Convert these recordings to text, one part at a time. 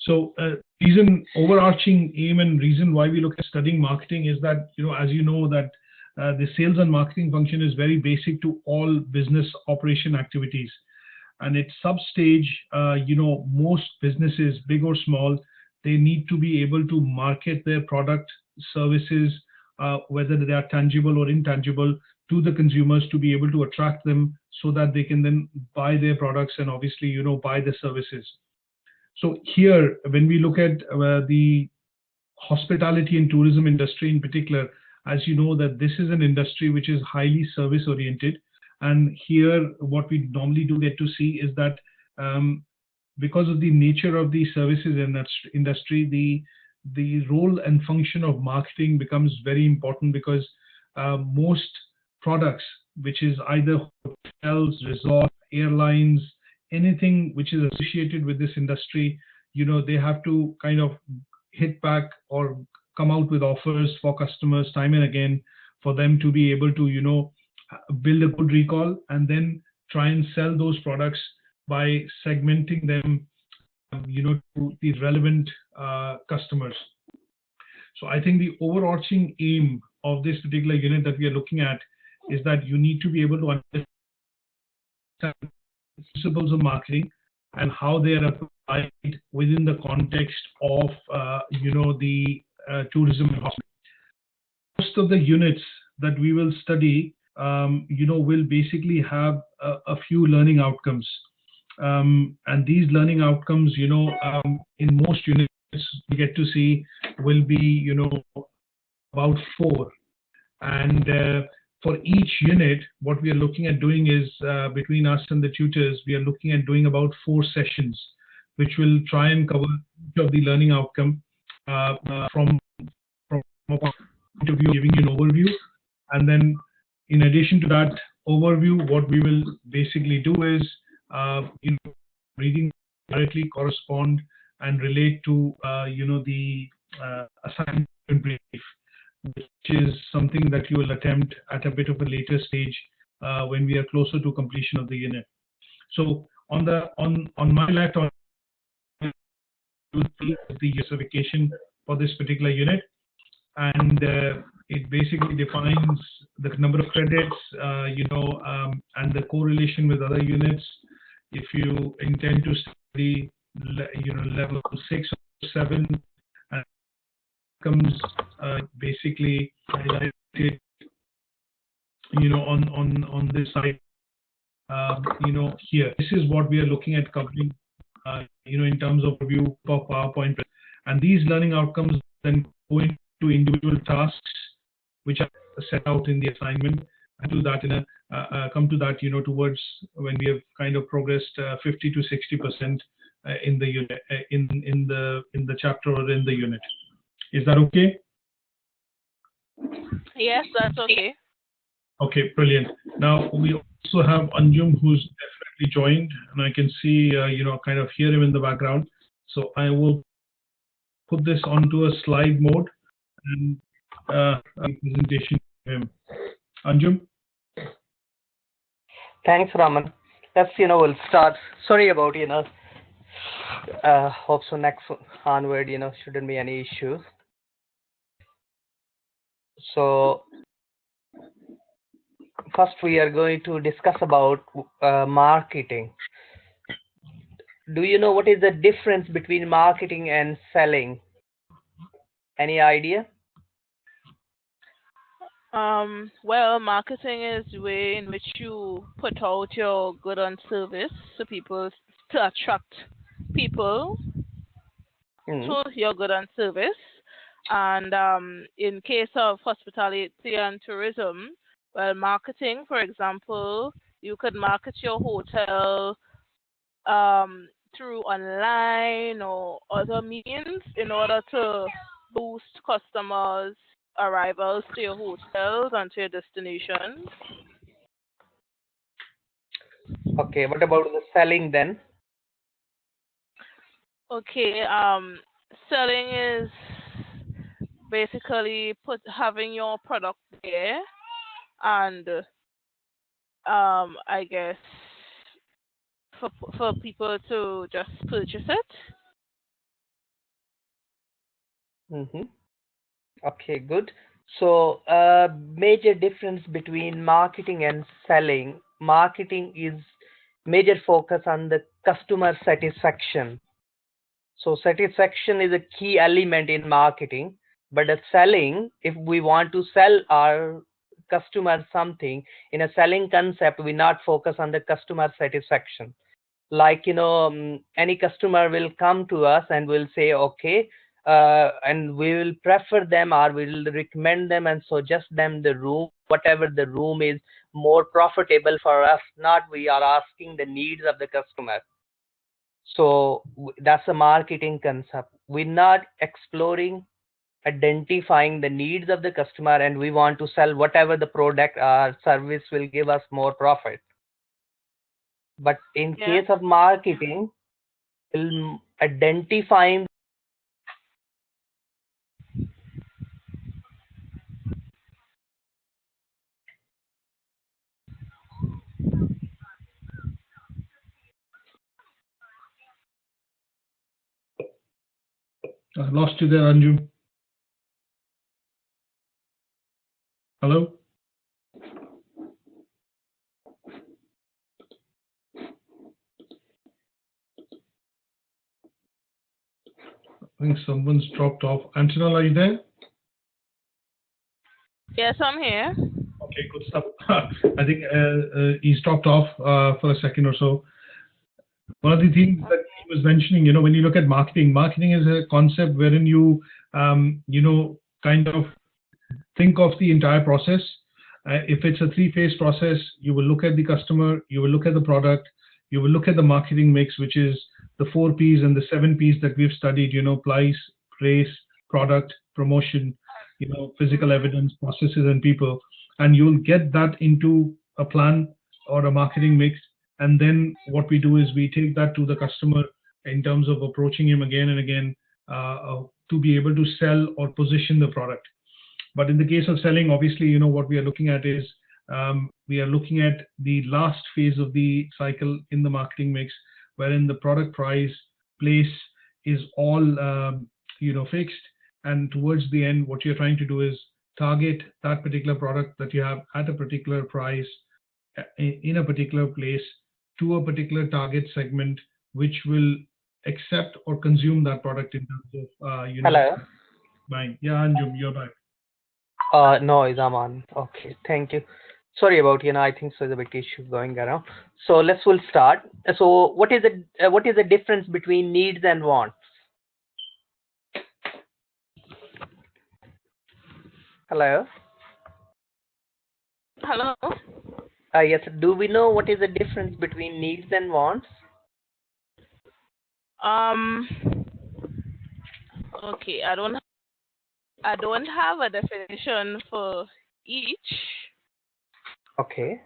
So, reason, overarching aim and reason why we look at studying marketing is that, as you know, that the sales and marketing function is very basic to all business operation activities. And at sub stage, most businesses, big or small, they need to be able to market their product, services, whether they are tangible or intangible, to the consumers, to be able to attract them so that they can then buy their products and obviously, buy the services. So here, when we look at the hospitality and tourism industry in particular, as you know, that this is an industry which is highly service oriented. And here, what we normally do get to see is that because of the nature of the services in that industry, the role and function of marketing becomes very important, because most products, which is either hotels, resorts, airlines, anything which is associated with this industry, they have to kind of hit back or come out with offers for customers time and again, for them to be able to, build a good recall and then try and sell those products by segmenting them, to the relevant customers. So I think the overarching aim of this particular unit that we are looking at is that you need to be able to understand principles of marketing and how they are applied within the context of the tourism and hospitality. Most of the units that we will study will basically have a few learning outcomes, and these learning outcomes, in most units we get to see will be about 4. And for each unit, what we are looking at doing is, between us and the tutors, we are looking at doing about 4 sessions, which will try and cover each of the learning outcome from a point of view, giving you an overview. And then in addition to that overview, what we will basically do is, reading directly correspond and relate to, the assignment brief, which is something that you will attempt at a bit of a later stage when we are closer to completion of the unit. So on my left, on the justification for this particular unit, and it basically defines the number of credits, and the correlation with other units. If you intend to study, level 6 or 7, and comes basically highlighted, on this side, here. This is what we are looking at covering, in terms of review of PowerPoint, and these learning outcomes then go into individual tasks which are set out in the assignment, and do that come to that towards when we have kind of progressed 50 to 60% in the unit, in the chapter or in the unit. Is that okay? Yes, that's okay. Okay, brilliant. Now we also have Anjum, who's definitely joined, and I can see kind of hear him in the background. So I will put this onto a slide mode and a presentation of him. Anjum? Thanks, Raman. Let's, we'll start. Sorry about, hope so next onward, shouldn't be any issues. So first we are going to discuss about marketing. Do you know what is the difference between marketing and selling? Any idea? Well, marketing is the way in which you put out your good and service to people, to attract people to your good and service. And in case of hospitality and tourism, well, marketing, for example, you could market your hotel through online or other means in order to boost customers' arrivals to your hotels and to your destinations. Okay, what about the selling then? Okay, selling is basically having your product there, and I guess for people to just purchase it. Mm-hmm. Okay, good. So, major difference between marketing and selling. Marketing is major focus on the customer satisfaction. So satisfaction is a key element in marketing, but the selling, if we want to sell our customer something in a selling concept, we not focus on the customer satisfaction. Like, any customer will come to us and will say, okay, and we will prefer them or we will recommend them and suggest them the room, whatever the room is more profitable for us. Not we are asking the needs of the customer. So that's a marketing concept. We're not exploring, identifying the needs of the customer, and we want to sell whatever the product or service will give us more profit. But in Yeah. case of marketing, identifying. I lost you there, Anju. Hello? I think someone's dropped off. Antonella, are you there? Yes, I'm here. Okay, good stuff. I think he's dropped off for a second or so. One of the things that he was mentioning, when you look at marketing, marketing is a concept wherein you, kind of think of the entire process. If it's a three-phase process, you will look at the customer, you will look at the product, you will look at the marketing mix, which is the 4 P's and the 7 P's that we've studied, price, place, product, promotion, physical evidence, processes, and people. And you'll get that into a plan or a marketing mix. And then what we do is we take that to the customer in terms of approaching him again and again to be able to sell or position the product. But in the case of selling, obviously, what we are looking at is we are looking at the last phase of the cycle in the marketing mix, wherein the product price, place is all fixed, and towards the end, what you're trying to do is target that particular product that you have at a particular price in a particular place to a particular target segment, which will accept or consume that product in terms of Hello. buying. Yeah, Anjum, you're back. No, I'm on. Okay, thank you. Sorry about, I think so there's a big issue going around. So we'll start. So what is the difference between needs and wants? Hello. Hello. Yes. Do we know what is the difference between needs and wants? Okay, I don't have a definition for each. Okay.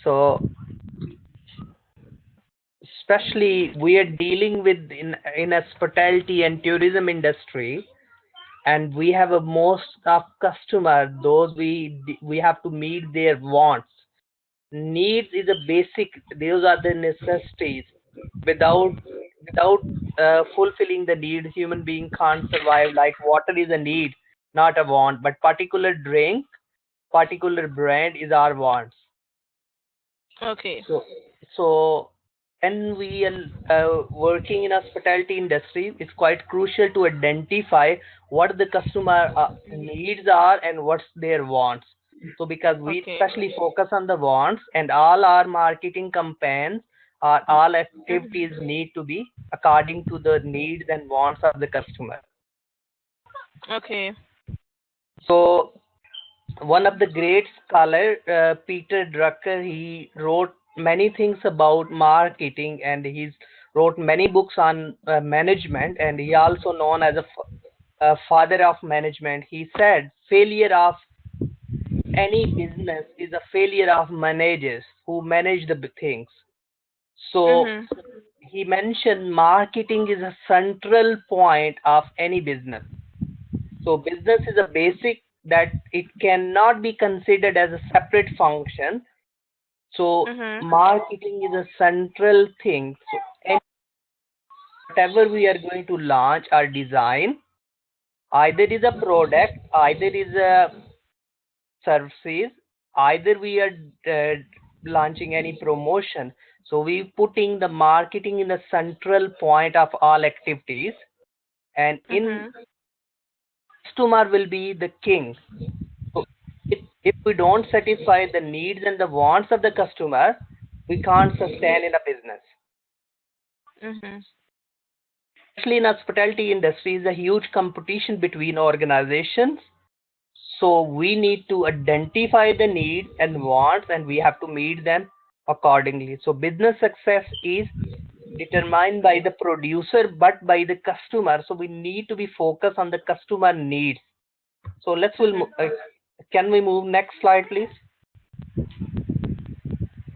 So especially we are dealing with in hospitality and tourism industry, and we have a most of customer, those we have to meet their wants. Needs is a basic, those are the necessities. Without fulfilling the need, human being can't survive. Like water is a need, not a want, but particular drink, particular brand is our wants. Okay. So when we are working in hospitality industry, it's quite crucial to identify what the customer needs are and what's their wants. So because we Okay. especially focus on the wants, and all our marketing campaigns or all activities need to be according to the needs and wants of the customer. Okay. So one of the great scholar, Peter Drucker, he wrote many things about marketing, and he's wrote many books on management, and he also known as a father of management. He said failure of any business is a failure of managers who manage the things. So he mentioned marketing is a central point of any business. So business is a basic that it cannot be considered as a separate function. So marketing is a central thing. So whatever we are going to launch or design, either is a product, either is a services, either we are launching any promotion. So we putting the marketing in the central point of all activities, and in customer will be the king. So if we don't satisfy the needs and the wants of the customer, we can't sustain in a business. Especially in hospitality industry, is a huge competition between organizations. So we need to identify the needs and wants, and we have to meet them accordingly. So business success is determined by the producer, but by the customer. So we need to be focused on the customer needs. So can we move next slide, please?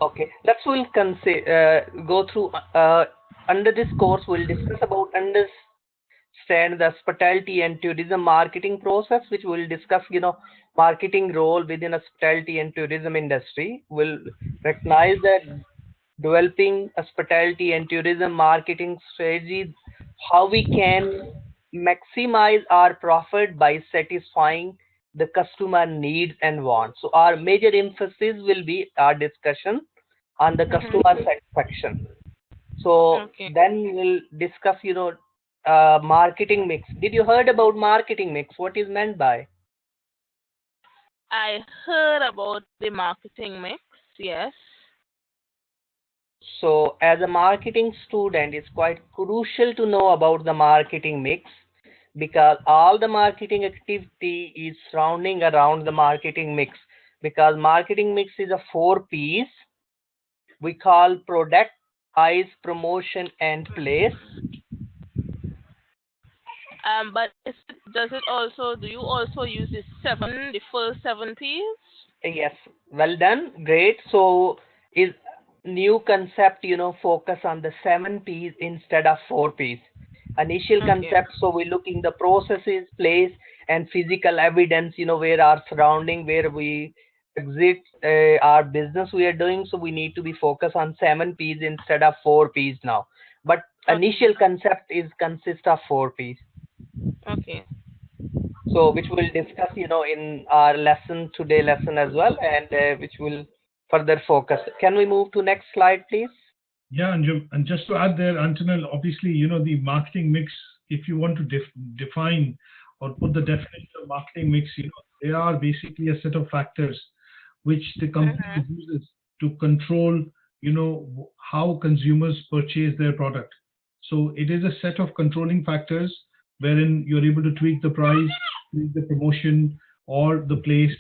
Okay, we'll go through under this course. We'll discuss about understand the hospitality and tourism marketing process, which will discuss, marketing role within hospitality and tourism industry. We'll recognize that developing hospitality and tourism marketing strategy, how we can maximize our profit by satisfying the customer needs and wants. So our major emphasis will be our discussion on the customer satisfaction. So then we'll discuss, marketing mix. Did you heard about marketing mix? What is meant by? I heard about the marketing mix, yes. So as a marketing student, it's quite crucial to know about the marketing mix, because all the marketing activity is surrounding around the marketing mix, because marketing mix is a 4 P's. We call product, price, promotion, and place. But do you also use the full 7 P's? Yes, well done, great. So is new concept, focus on the 7 P's instead of 4 P's. Initial concept, so we look in the processes, place, and physical evidence, where our surrounding, where we exit our business we are doing. So we need to be focused on 7 P's instead of 4 P's now. But initial concept consists of 4 P's. Okay. So which we'll discuss, in our today lesson as well, and which will further focus. Can we move to next slide, please? Yeah, Anjum, and just to add there, Antonel, obviously, the marketing mix, if you want to define or put the definition of marketing mix, they are basically a set of factors which the company uses to control, how consumers purchase their product. So it is a set of controlling factors wherein you're able to tweak the price, tweak the promotion, or the place,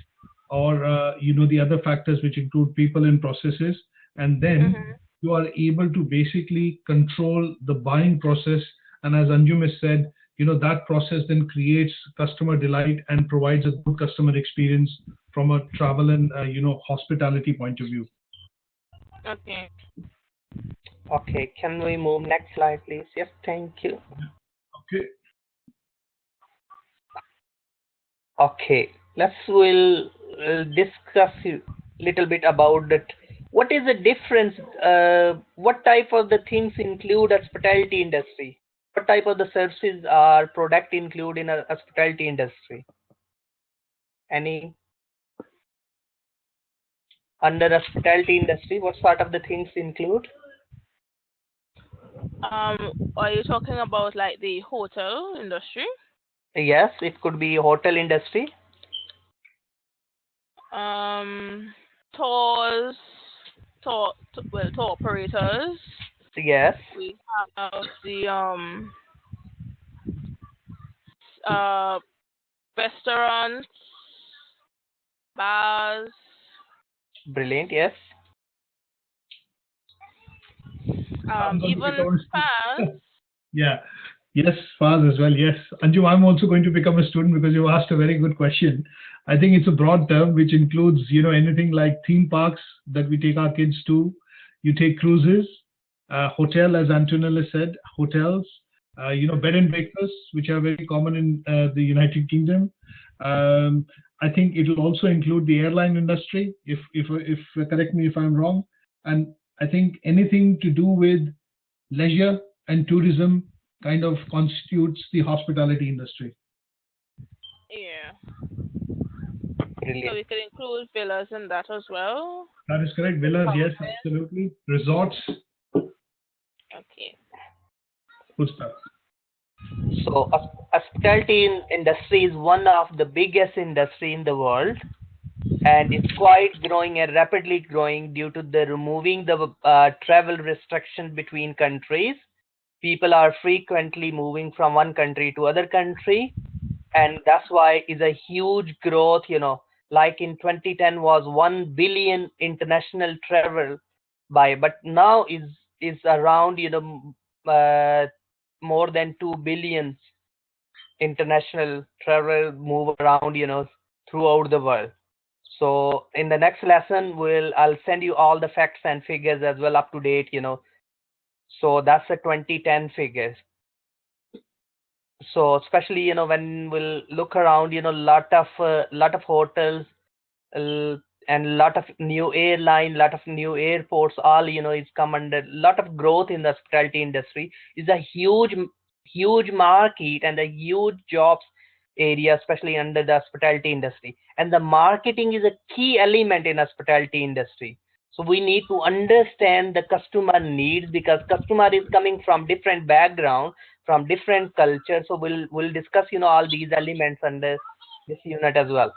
or the other factors which include people and processes, and then you are able to basically control the buying process. And as Anjum has said, that process then creates customer delight and provides a good customer experience from a travel and hospitality point of view. Okay. Okay, can we move next slide, please? Yes, thank you. Okay. Okay, we'll discuss a little bit about that. What is the difference? What type of the things include hospitality industry? What type of the services or product include in a hospitality industry? Any under hospitality industry, what sort of the things include? Are you talking about like the hotel industry? Yes, it could be hotel industry. Tours, tour operators. Yes. We have the restaurants, bars. Brilliant. Yes. Even spas. Yeah. Yes, spas as well. Yes. Anju, I'm also going to become a student because you asked a very good question. I think it's a broad term which includes, anything like theme parks that we take our kids to. You take cruises, hotel, as Antonella said, hotels, bed and breakfasts, which are very common in the United Kingdom. I think it will also include the airline industry, if correct me if I'm wrong. And I think anything to do with leisure and tourism kind of constitutes the hospitality industry. Yeah. Brilliant. So we could include villas in that as well. That is correct. Villas, yes, absolutely. Resorts. Okay. Good stuff. So hospitality industry is one of the biggest industry in the world, and it's quite growing and rapidly growing due to the removing the travel restriction between countries. People are frequently moving from one country to other country, and that's why is a huge growth. Like in 2010 was 1 billion international travel by, but now is around more than 2 billion international travel move around throughout the world. So in the next lesson I'll send you all the facts and figures as well, up to date. So that's the 2010 figures. So especially when we'll look around, lot of hotels, and lot of new airline, lot of new airports, all is come under lot of growth in the hospitality industry. Is a huge market and a huge jobs area, especially under the hospitality industry. And the marketing is a key element in hospitality industry. So we need to understand the customer needs, because customer is coming from different background, from different culture. So we'll discuss all these elements under this unit as well.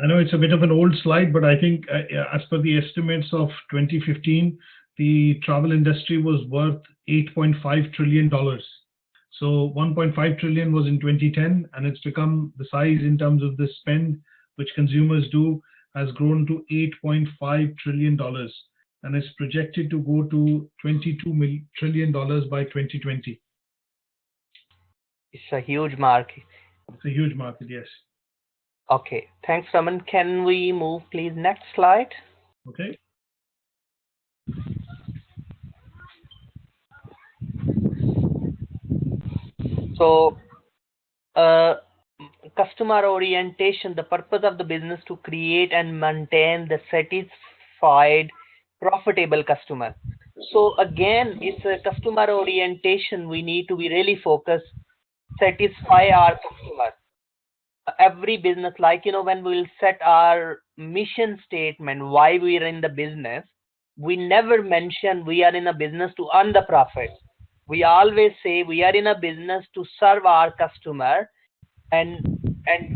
I know it's a bit of an old slide, but I think as per the estimates of 2015, the travel industry was worth $8.5 trillion. So 1.5 trillion was in 2010, and it's become the size in terms of the spend which consumers do has grown to $8.5 trillion, and is projected to go to $22 trillion by 2020. It's a huge market. It's a huge market, yes. Okay, thanks, Raman. Can we move, please? Next slide. Okay. So, customer orientation, the purpose of the business to create and maintain the satisfied, profitable customer. So again, it's a customer orientation. We need to be really focused, satisfy our customer. Every business, like when we'll set our mission statement, why we are in the business, we never mention we are in a business to earn the profit. We always say we are in a business to serve our customer and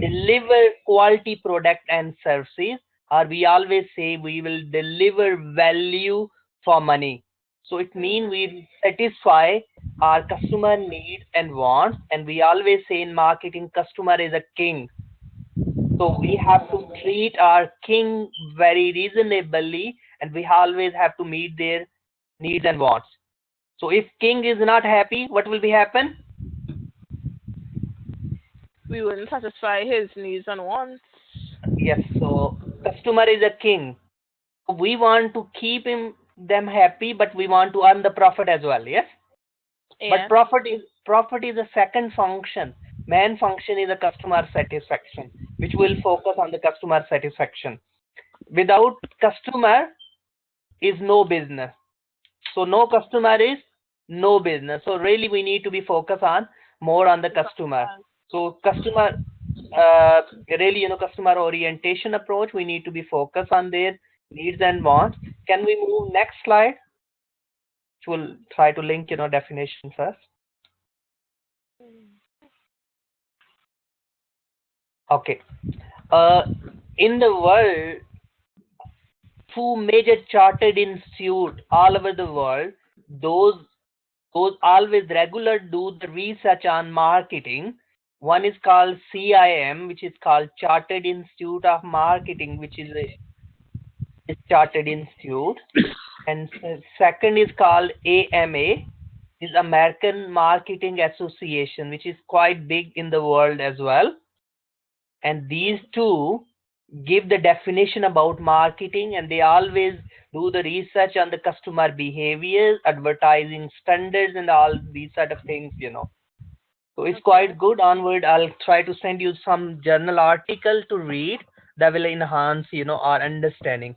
deliver quality product and services, or we always say we will deliver value for money. So it means we satisfy our customer needs and wants, and we always say in marketing, customer is a king. So we have to treat our king very reasonably, and we always have to meet their needs and wants. So if king is not happy, what will be happen? We wouldn't satisfy his needs and wants. Yes, so customer is a king. We want to keep them happy, but we want to earn the profit as well. Yes. Yeah. But profit is a second function. Main function is a customer satisfaction, which will focus on the customer satisfaction. Without customer is no business. So no customer is no business. So really we need to be focused on more on the customer. So customer really customer orientation approach, we need to be focused on their needs and wants. Can we move next slide? Which will try to link definition first. Okay. In the world, 2 major chartered institutes all over the world, those always regular do the research on marketing. One is called CIM, which is called Chartered Institute of Marketing, which is a chartered institute. And second is called AMA, is American Marketing Association, which is quite big in the world as well. And these two give the definition about marketing, and they always do the research on the customer behavior, advertising standards, and all these sort of things. So it's quite good. Onward, I'll try to send you some journal article to read that will enhance our understanding.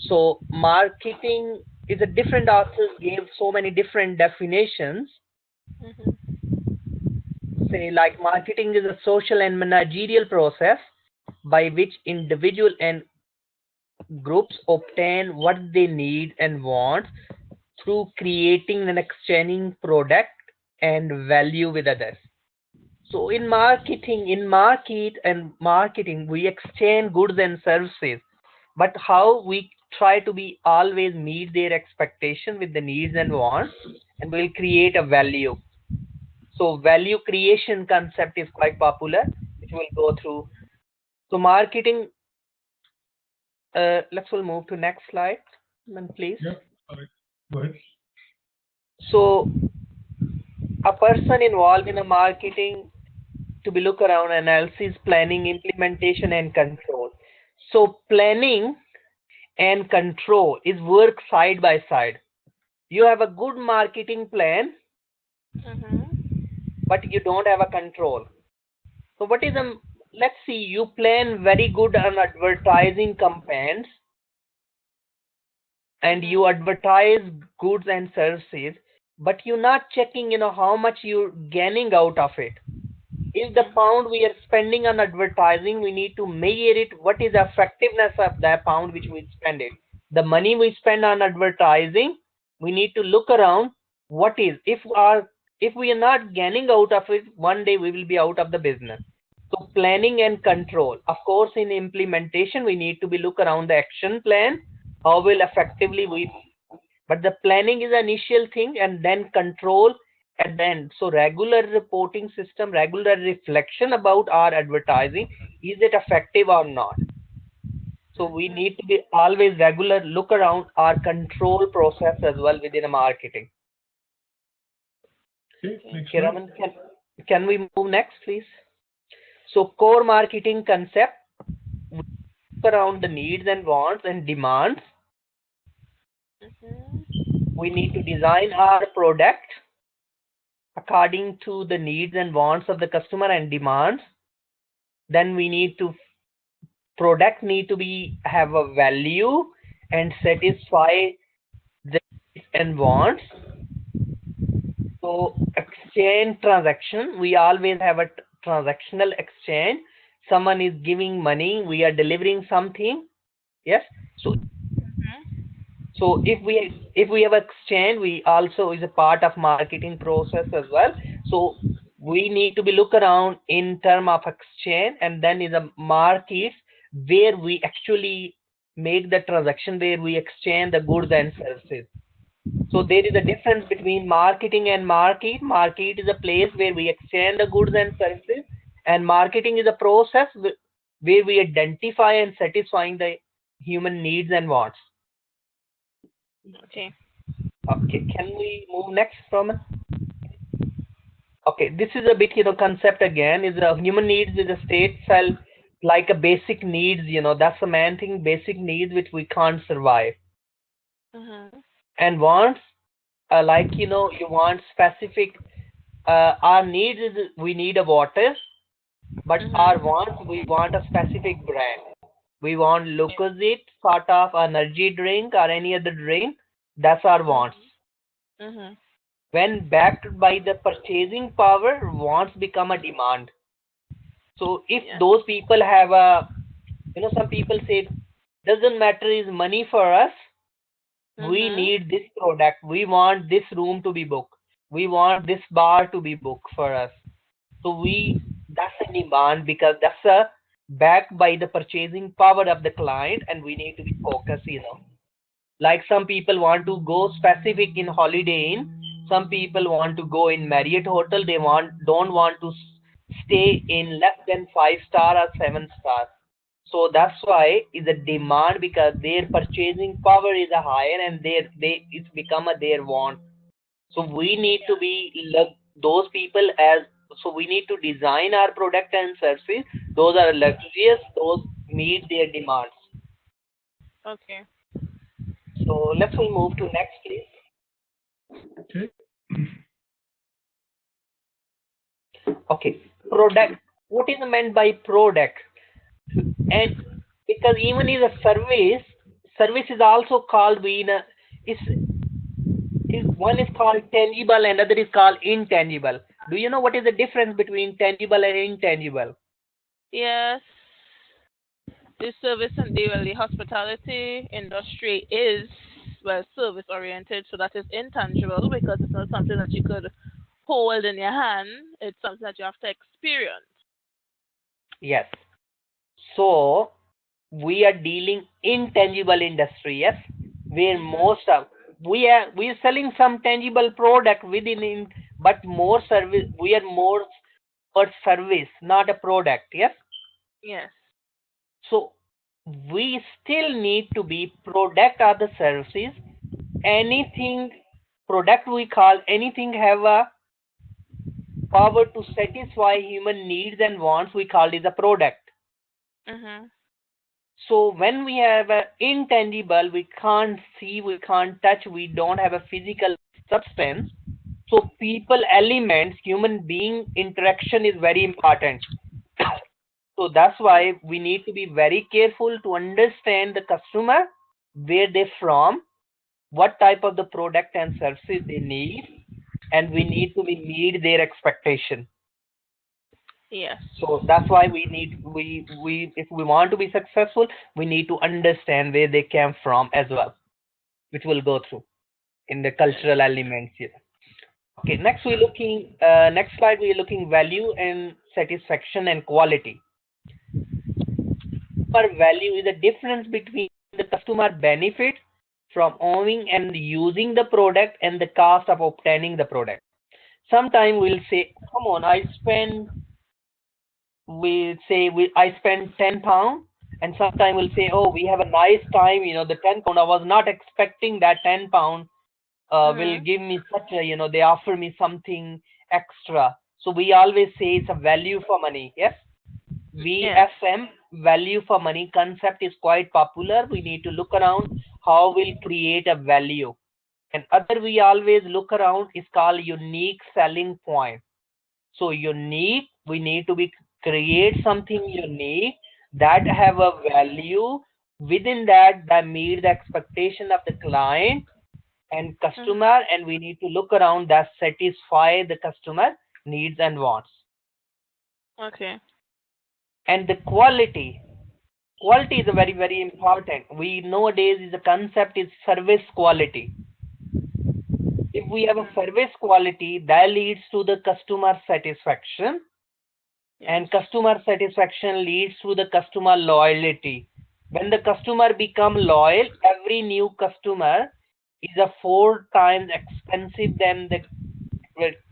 So marketing is a different authors gave so many different definitions. Say like marketing is a social and managerial process by which individual and groups obtain what they need and want through creating and exchanging product and value with others. So in marketing, we exchange goods and services, but how we try to be always meet their expectation with the needs and wants, and we'll create a value. So value creation concept is quite popular, which we'll go through. So marketing, we'll move to next slide, please. Yeah, all right. Go ahead. So a person involved in a marketing to be look around analysis, planning, implementation, and control. So planning and control is work side by side. You have a good marketing plan, but you don't have a control. So what is a, let's see, you plan very good on advertising campaigns and you advertise goods and services, but you're not checking, how much you're gaining out of it. If the pound we are spending on advertising, we need to measure it. What is the effectiveness of that pound which we spend it? The money we spend on advertising, we need to look around. What is, if we are not gaining out of it, one day we will be out of the business. So planning and control. Of course, in implementation, we need to be look around the action plan. How will effectively we, but the planning is the initial thing, and then control at the end. So regular reporting system, regular reflection about our advertising, is it effective or not? So we need to be always regular look around our control process as well within a marketing. Okay, Raman, can we move next, please? So core marketing concept, look around the needs and wants and demands. We need to design our product according to the needs and wants of the customer and demands. Then we need to, product need to be have a value and satisfy the needs and wants. So exchange transaction, we always have a transactional exchange. Someone is giving money, we are delivering something. Yes. So if we have exchange, we also is a part of marketing process as well. So we need to be look around in term of exchange, and then is a market where we actually make the transaction, where we exchange the goods and services. So there is a difference between marketing and market. Market is a place where we exchange the goods and services, and marketing is a process where we identify and satisfying the human needs and wants. Okay. Okay, can we move next, Roman? Okay, this is a bit, concept again, is a human needs is a state self like a basic needs, that's the main thing, basic needs which we can't survive. And wants, like, you want specific, our needs is we need a water, but our wants, we want a specific brand. We want Lucozade sort of energy drink or any other drink. That's our wants. When backed by the purchasing power, wants become a demand. So if those people have a, some people say, doesn't matter is money for us. We need this product. We want this room to be booked. We want this bar to be booked for us. So that's a demand, because that's a backed by the purchasing power of the client, and we need to be focused, Like some people want to go specific in Holiday Inn. Some people want to go in Marriott Hotel. They don't want to stay in less than 5-star or 7-star. So that's why is a demand, because their purchasing power is a higher, and it's become their want. So we need to be those people as, so we need to design our product and services. Those are luxurious, those meet their demands. Okay. So let's move to next, please. Okay. Okay, product. What is meant by product? And because even in a service is also called being a, One is called tangible and other is called intangible. Do you know what is the difference between tangible and intangible? Yes. The service and the hospitality industry is well service oriented, so that is intangible because it's not something that you could hold in your hand. It's something that you have to experience. Yes. So we are dealing intangible industry, yes, where most of we are selling some tangible product within but more service. We are more for service, not a product, yes. Yes. So we still need to be product or the services. Anything product we call anything have a power to satisfy human needs and wants, we call it a product. Mm-hmm. So when we have an intangible, we can't see, we can't touch, we don't have a physical substance. So people elements, human being interaction is very important. So that's why we need to be very careful to understand the customer, where they're from, what type of the product and services they need, and we need to meet their expectation. Yes. So that's why we need we if we want to be successful, we need to understand where they came from as well, which we'll go through in the cultural elements here. Okay, next slide we're looking value and satisfaction and quality. Per value is the difference between the customer benefit from owning and using the product and the cost of obtaining the product. Sometimes we'll say, come on, I spend I spend £10, and sometimes we'll say, oh, we have a nice time, the £10, I was not expecting that £10 will give me such a, they offer me something extra. So we always say it's a value for money. Yes. VFM, value for money concept is quite popular. We need to look around how we'll create a value. And other we always look around is called unique selling point. So unique, we need to create something unique that have a value within that meet the expectation of the client and customer, and we need to look around that satisfy the customer needs and wants. Okay. And the quality is a very, very important. We nowadays is the concept is service quality. If we have a service quality, that leads to the customer satisfaction, and customer satisfaction leads to the customer loyalty. When the customer become loyal, every new customer is a 4 times expensive than the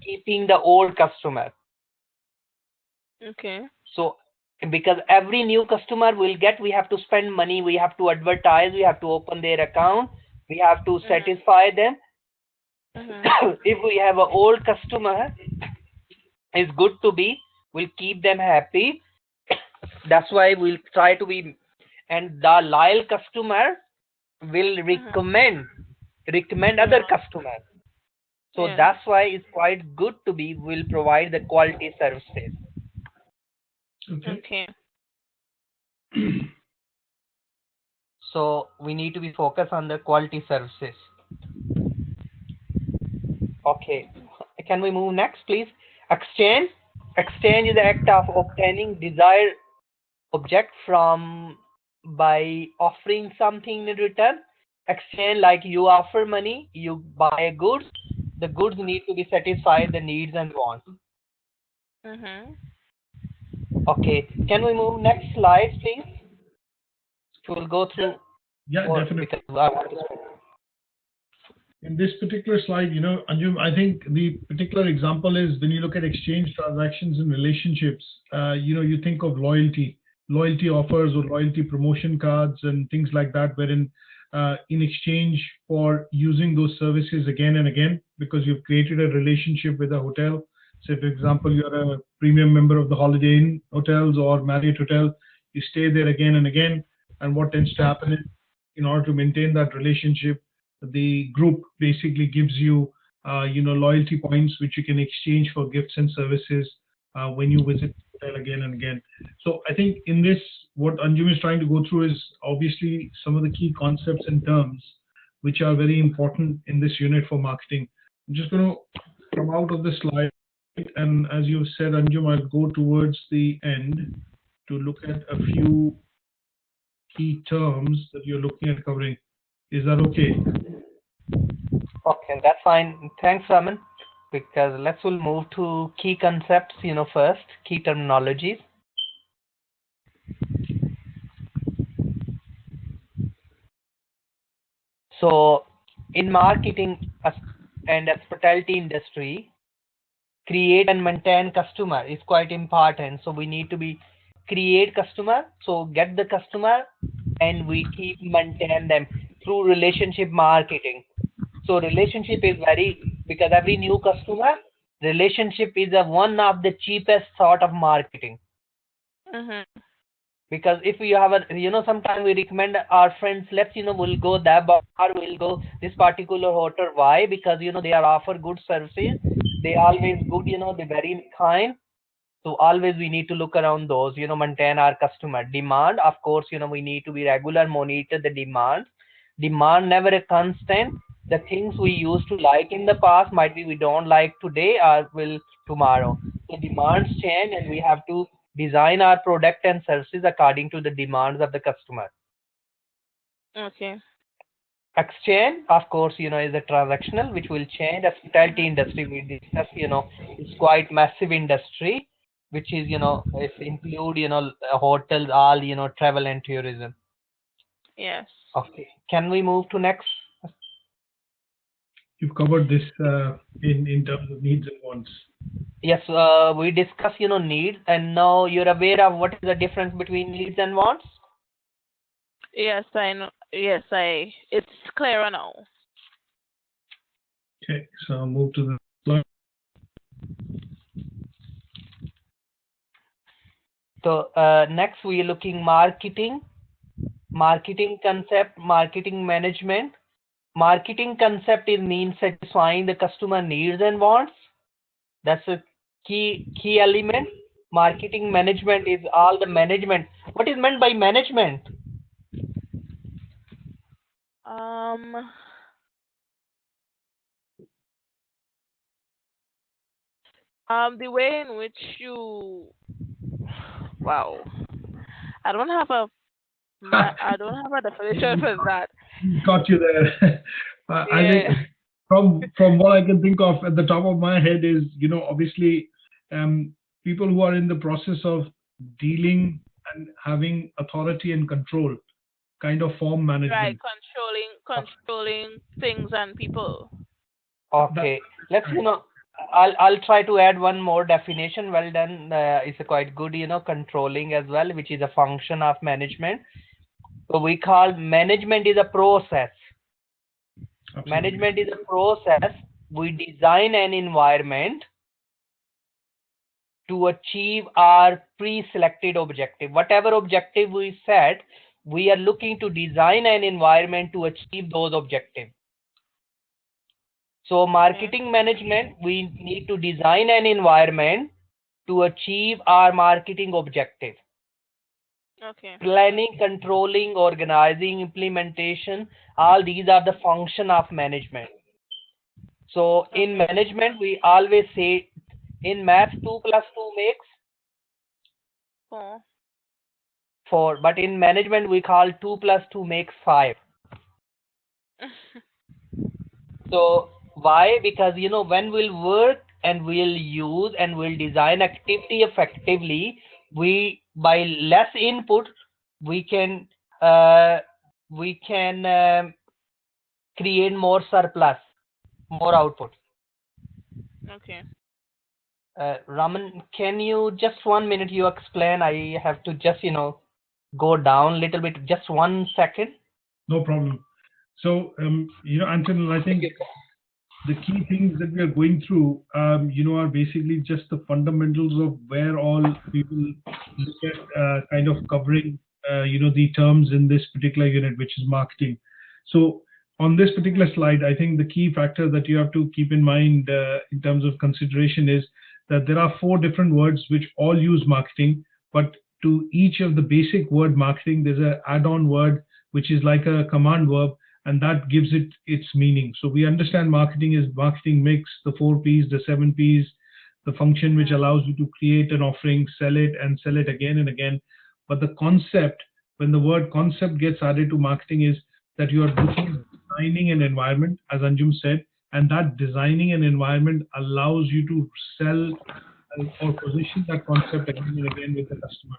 keeping the old customer. Okay. So because every new customer will get, we have to spend money, we have to advertise, we have to open their account, we have to satisfy them. If we have an old customer, it's good to be, we'll keep them happy. That's why we'll try to be, and the loyal customer will recommend other customers. So that's why it's quite good to be, will provide the quality services. Okay. So we need to be focused on the quality services. Okay, can we move next, please? Exchange. Exchange is the act of obtaining desired object from by offering something in return. Exchange, like you offer money, you buy goods. The goods need to be satisfied the needs and wants. Okay, can we move next slide, please? We'll go through. Yeah, definitely. In this particular slide, Anjum, I think the particular example is when you look at exchange transactions and relationships, you think of loyalty offers or loyalty promotion cards and things like that, wherein in exchange for using those services again and again, because you've created a relationship with a hotel. Say, for example, you're a premium member of the Holiday Inn hotels or Marriott Hotel, you stay there again and again. And what tends to happen is, in order to maintain that relationship, the group basically gives you, loyalty points which you can exchange for gifts and services when you visit the hotel again and again. So I think in this, what Anjum is trying to go through is obviously some of the key concepts and terms which are very important in this unit for marketing. I'm just going to come out of the slide, and as you said, Anjum, I'll go towards the end to look at a few key terms that you're looking at covering. Is that okay? Okay, that's fine. Thanks, Raman. Because we'll move to key concepts, first, key terminologies. So in marketing and hospitality industry, create and maintain customer is quite important. So we need to create customer, so get the customer, and we keep maintain them through relationship marketing. So relationship is because every new customer, relationship is one of the cheapest sort of marketing. Because if we have sometimes we recommend our friends, we'll go that bar, we'll go this particular hotel. Why? Because they are offer good services, they always good, they're very kind. So always we need to look around those, maintain our customer. Demand, of course, we need to be regular, monitor the demand. Demand never a constant. The things we used to like in the past might be we don't like today or will tomorrow. So demands change, and we have to design our product and services according to the demands of the customer. Okay. Exchange, of course, is a transactional which will change. Hospitality industry we discuss, it's quite massive industry, which is, it include, hotels, all, travel and tourism. Yes. Okay. Can we move to next? You've covered this in terms of needs and wants. Yes, we discuss, needs, and now you're aware of what is the difference between needs and wants? Yes, I know. Yes, it's clearer now. Okay, so I'll move to the slide. So next we're looking marketing concept, marketing management. Marketing concept means satisfying the customer needs and wants. That's a key element. Marketing management is all the management. What is meant by management? The way in which you, wow, I don't have a definition for that. Got you there. I think from what I can think of at the top of my head is, obviously, people who are in the process of dealing and having authority and control, kind of form management. Right, controlling things and people. Okay, I'll try to add one more definition. Well done. It's a quite good, controlling as well, which is a function of management. So we call management is a process. Absolutely. Management is a process. We design an environment to achieve our pre-selected objective. Whatever objective we set, we are looking to design an environment to achieve those objectives. So marketing management, we need to design an environment to achieve our marketing objective. Okay. Planning, controlling, organizing, implementation, all these are the function of management. So in management, we always say in maths 2 plus 2 makes 4. But in management, we call 2 plus 2 makes 5. So why? Because when we'll work and we'll use and we'll design activity effectively, we by less input we can create more surplus, more output. Okay. Raman, can you just 1 minute you explain? I have to just go down a little bit, just 1 second. No problem. So Anton, I think the key things that we are going through, are basically just the fundamentals of where all people look at kind of covering, the terms in this particular unit, which is marketing. So on this particular slide, I think the key factor that you have to keep in mind in terms of consideration is that there are 4 different words which all use marketing, but to each of the basic word marketing, there's an add-on word which is like a command verb, and that gives it its meaning. So we understand marketing is marketing mix, the 4 Ps, the 7 Ps, the function which allows you to create an offering, sell it, and sell it again and again. But the concept, when the word concept gets added to marketing, is that you are designing an environment, as Anjum said, and that designing an environment allows you to sell or position that concept again and again with the customer.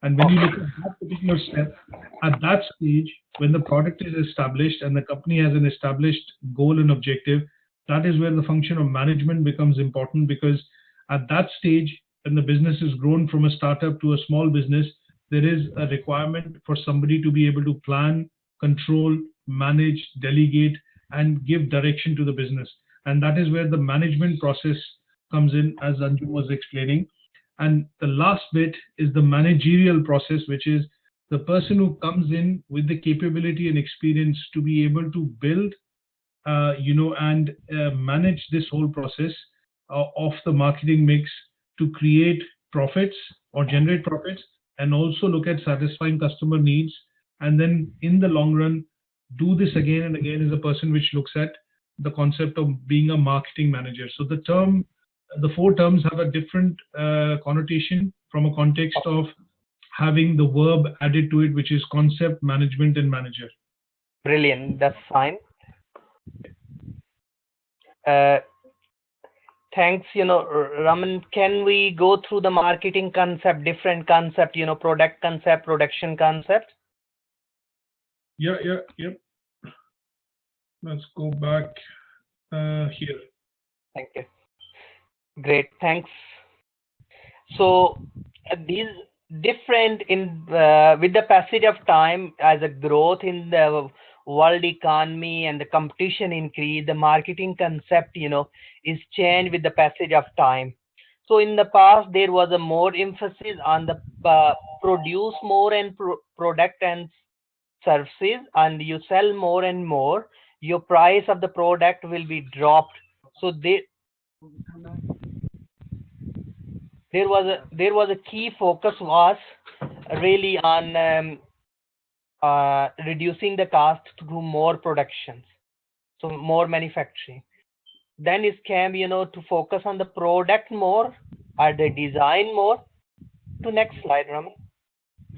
And when you look at that particular step, at that stage, when the product is established and the company has an established goal and objective, that is where the function of management becomes important, because at that stage, when the business is grown from a startup to a small business, there is a requirement for somebody to be able to plan, control, manage, delegate, and give direction to the business. And that is where the management process comes in, as Anjum was explaining. And the last bit is the managerial process, which is the person who comes in with the capability and experience to be able to build, and manage this whole process of the marketing mix to create profits or generate profits, and also look at satisfying customer needs. And then in the long run, do this again and again, is a person which looks at the concept of being a marketing manager. So the 4 terms have a different connotation from a context of having the verb added to it, which is concept, management, and manager. Brilliant. That's fine. Thanks. Raman, can we go through the marketing concept, different concept, product concept, production concept? Yeah. Let's go back here. Thank you. Great, thanks. So these different in with the passage of time, as a growth in the world economy and the competition increase, the marketing concept is changed with the passage of time. So in the past there was a more emphasis on the produce more and product and services, and you sell more and more, your price of the product will be dropped. So there was a key focus was really on reducing the cost through more productions, so more manufacturing. Then it came to focus on the product more or the design more. To next slide, Raman.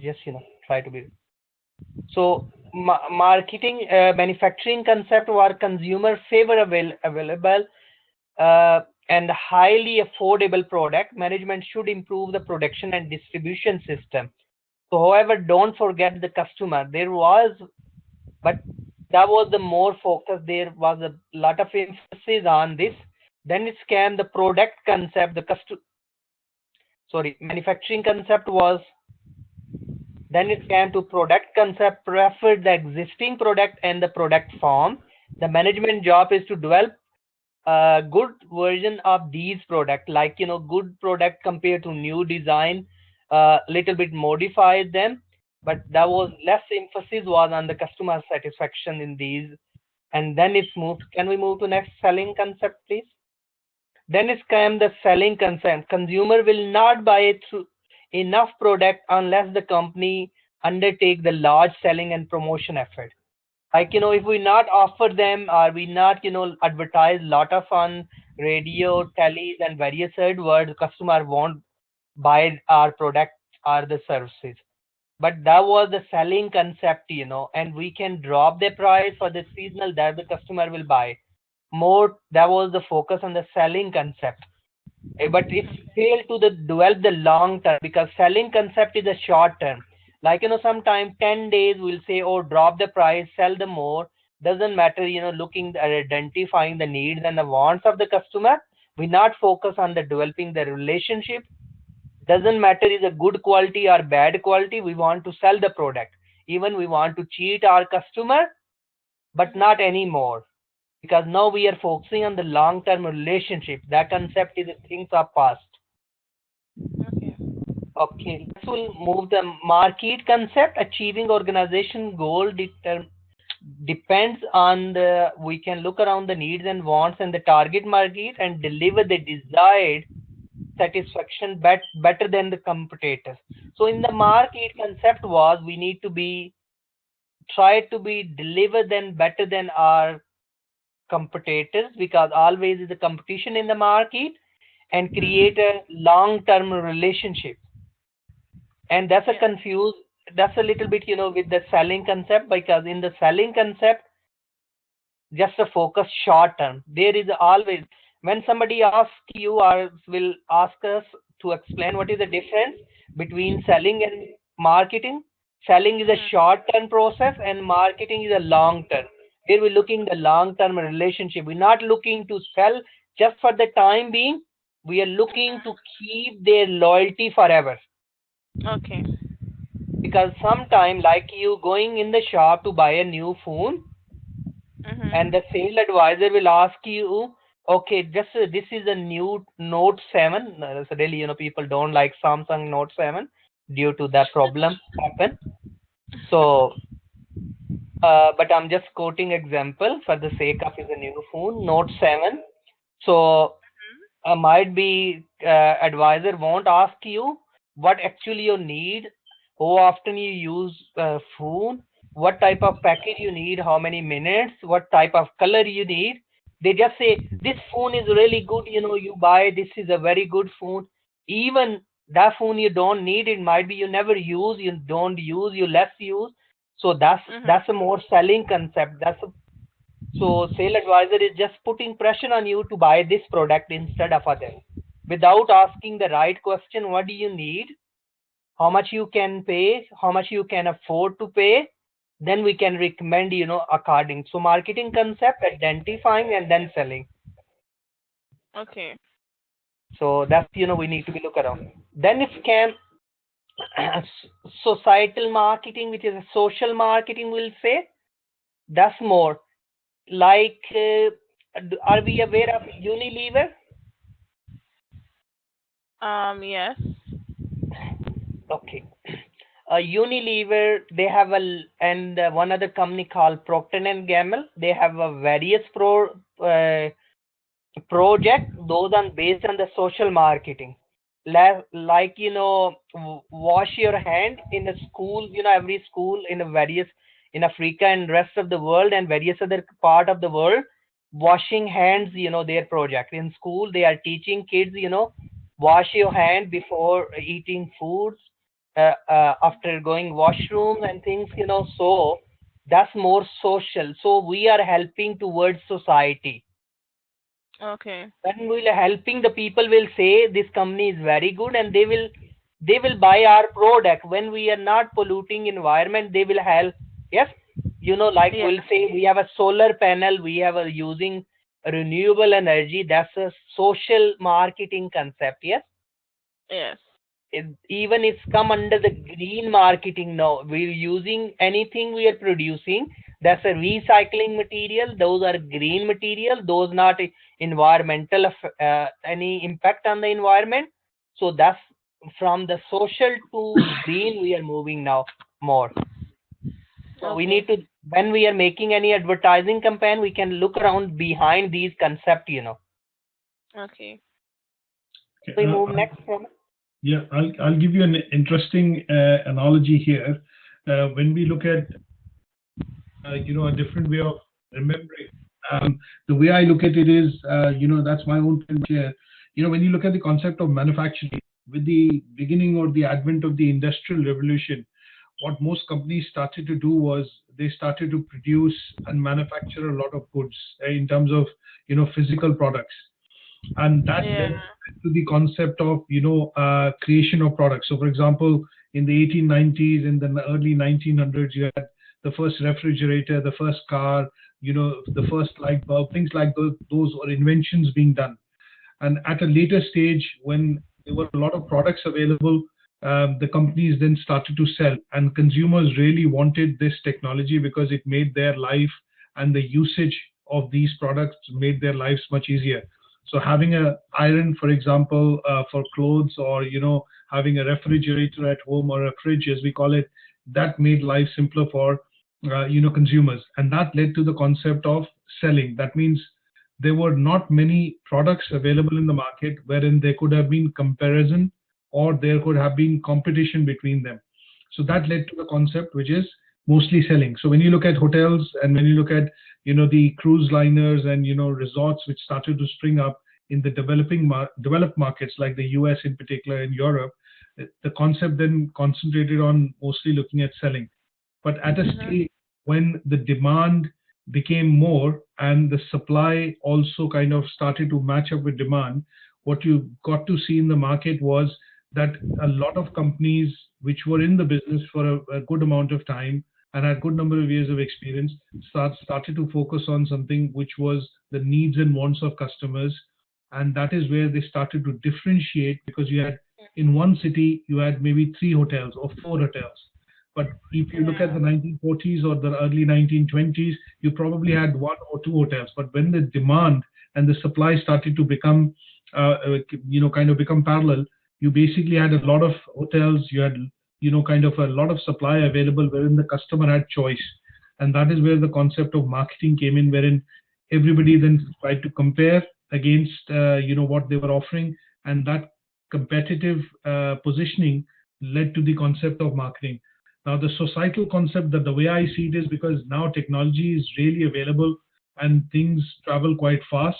Just try to be. So marketing manufacturing concept were consumer favorable available and highly affordable product. Management should improve the production and distribution system. So however, don't forget the customer. But that was the more focus. There was a lot of emphasis on this. Then it came the product concept. Manufacturing concept was. Then it came to product concept, preferred the existing product and the product form. The management job is to develop a good version of these products, like good product compared to new design, little bit modify them, but that was less emphasis was on the customer satisfaction in these. And then it's moved. Can we move to next selling concept, please? Then it came the selling concept. Consumer will not buy it through enough product unless the company undertake the large selling and promotion effort. Like if we not offer them, or we not advertise lot of on radio, telly, and various third words, customer won't buy our product or the services. But that was the selling concept, and we can drop the price for the seasonal that the customer will buy more. That was the focus on the selling concept. But it failed to develop the long term, because selling concept is a short term. Like sometimes 10 days we'll say, oh, drop the price, sell the more. Doesn't matter, looking at identifying the needs and the wants of the customer. We not focus on the developing the relationship. Doesn't matter is a good quality or bad quality. We want to sell the product. Even we want to cheat our customer, but not anymore. Because now we are focusing on the long-term relationship. That concept is things are past. Okay, so we'll move the market concept. Achieving organization goal depends on the, we can look around the needs and wants and the target market and deliver the desired satisfaction better than the competitors. So in the market concept was, we need to be try to be deliver them better than our competitors, because always is a competition in the market, and create a long-term relationship. And that's a that's a little bit, with the selling concept, because in the selling concept, just a focus short term. There is always, when somebody asks you or will ask us to explain what is the difference between selling and marketing. Selling is a short term process and marketing is a long term. Here we're looking the long term relationship. We're not looking to sell just for the time being. We are looking to keep their loyalty forever. Okay. Because sometime, like you going in the shop to buy a new phone, and the sales advisor will ask you, okay, just this is a new Note 7. So really, people don't like Samsung Note 7 due to that problem happen. So, but I'm just quoting example for the sake of is a new phone, Note 7. So, might be advisor won't ask you what actually you need, how often you use phone, what type of package you need, how many minutes, what type of color you need. They just say this phone is really good, you buy, this is a very good phone. Even that phone you don't need, it might be you never use, you don't use, you less use. So that's a more selling concept. So sale advisor is just putting pressure on you to buy this product instead of other, without asking the right question. What do you need? How much you can pay? How much you can afford to pay? Then we can recommend, according. So marketing concept, identifying and then selling. Okay. So that's, we need to be look around. Then if can societal marketing, which is a social marketing, we'll say, that's more like, are we aware of Unilever? Yes. Okay. Unilever, they have and one other company called Procter and Gamble. They have a various project. Those are based on the social marketing. Like, wash your hand in a school. Every school in in Africa and rest of the world and various other part of the world, washing hands. Their project in school, they are teaching kids. Wash your hand before eating foods, after going washroom and things. So that's more social. So we are helping towards society. Okay. When we're helping, the people will say this company is very good, and they will buy our product. When we are not polluting environment, they will help. Yes, like we'll say we have a solar panel, we have a using renewable energy. That's a social marketing concept. Yes. Yes. Even it's come under the green marketing now. We're using anything we are producing, that's a recycling material. Those are green material. Those not environmental, any impact on the environment. So that's from the social to green we are moving now more. So we need to, when we are making any advertising campaign, we can look around behind these concepts. Okay. We move next from. Yeah, I'll give you an interesting analogy here. When we look at a different way of remembering, the way I look at it is, that's my own here. When you look at the concept of manufacturing, with the beginning or the advent of the Industrial Revolution, what most companies started to do was they started to produce and manufacture a lot of goods in terms of physical products. And that led to the concept of creation of products. So for example, in the 1890s, in the early 1900s, you had the first refrigerator, the first car, the first light bulb, things like those are inventions being done. And at a later stage, when there were a lot of products available, the companies then started to sell, and consumers really wanted this technology because it made their life, and the usage of these products made their lives much easier. So having an iron, for example, for clothes, or having a refrigerator at home, or a fridge as we call it, that made life simpler for consumers. And that led to the concept of selling. That means there were not many products available in the market wherein there could have been comparison, or there could have been competition between them. So that led to the concept, which is mostly selling. So when you look at hotels and when you look at, the cruise liners and, resorts which started to spring up in the developed markets like the US in particular and Europe, the concept then concentrated on mostly looking at selling. But at a stage when the demand became more and the supply also kind of started to match up with demand, what you got to see in the market was that a lot of companies which were in the business for a good amount of time and had good number of years of experience started to focus on something which was the needs and wants of customers. And that is where they started to differentiate, because you had in one city you had maybe 3 hotels or 4 hotels. But if you look at the 1940s or the early 1920s, you probably had 1 or 2 hotels. But when the demand and the supply started to become, kind of become parallel, you basically had a lot of hotels. You had, kind of a lot of supply available, wherein the customer had choice. And that is where the concept of marketing came in, wherein everybody then tried to compare against, what they were offering, and that competitive positioning led to the concept of marketing. Now, the societal concept, that the way I see it is, because now technology is really available and things travel quite fast.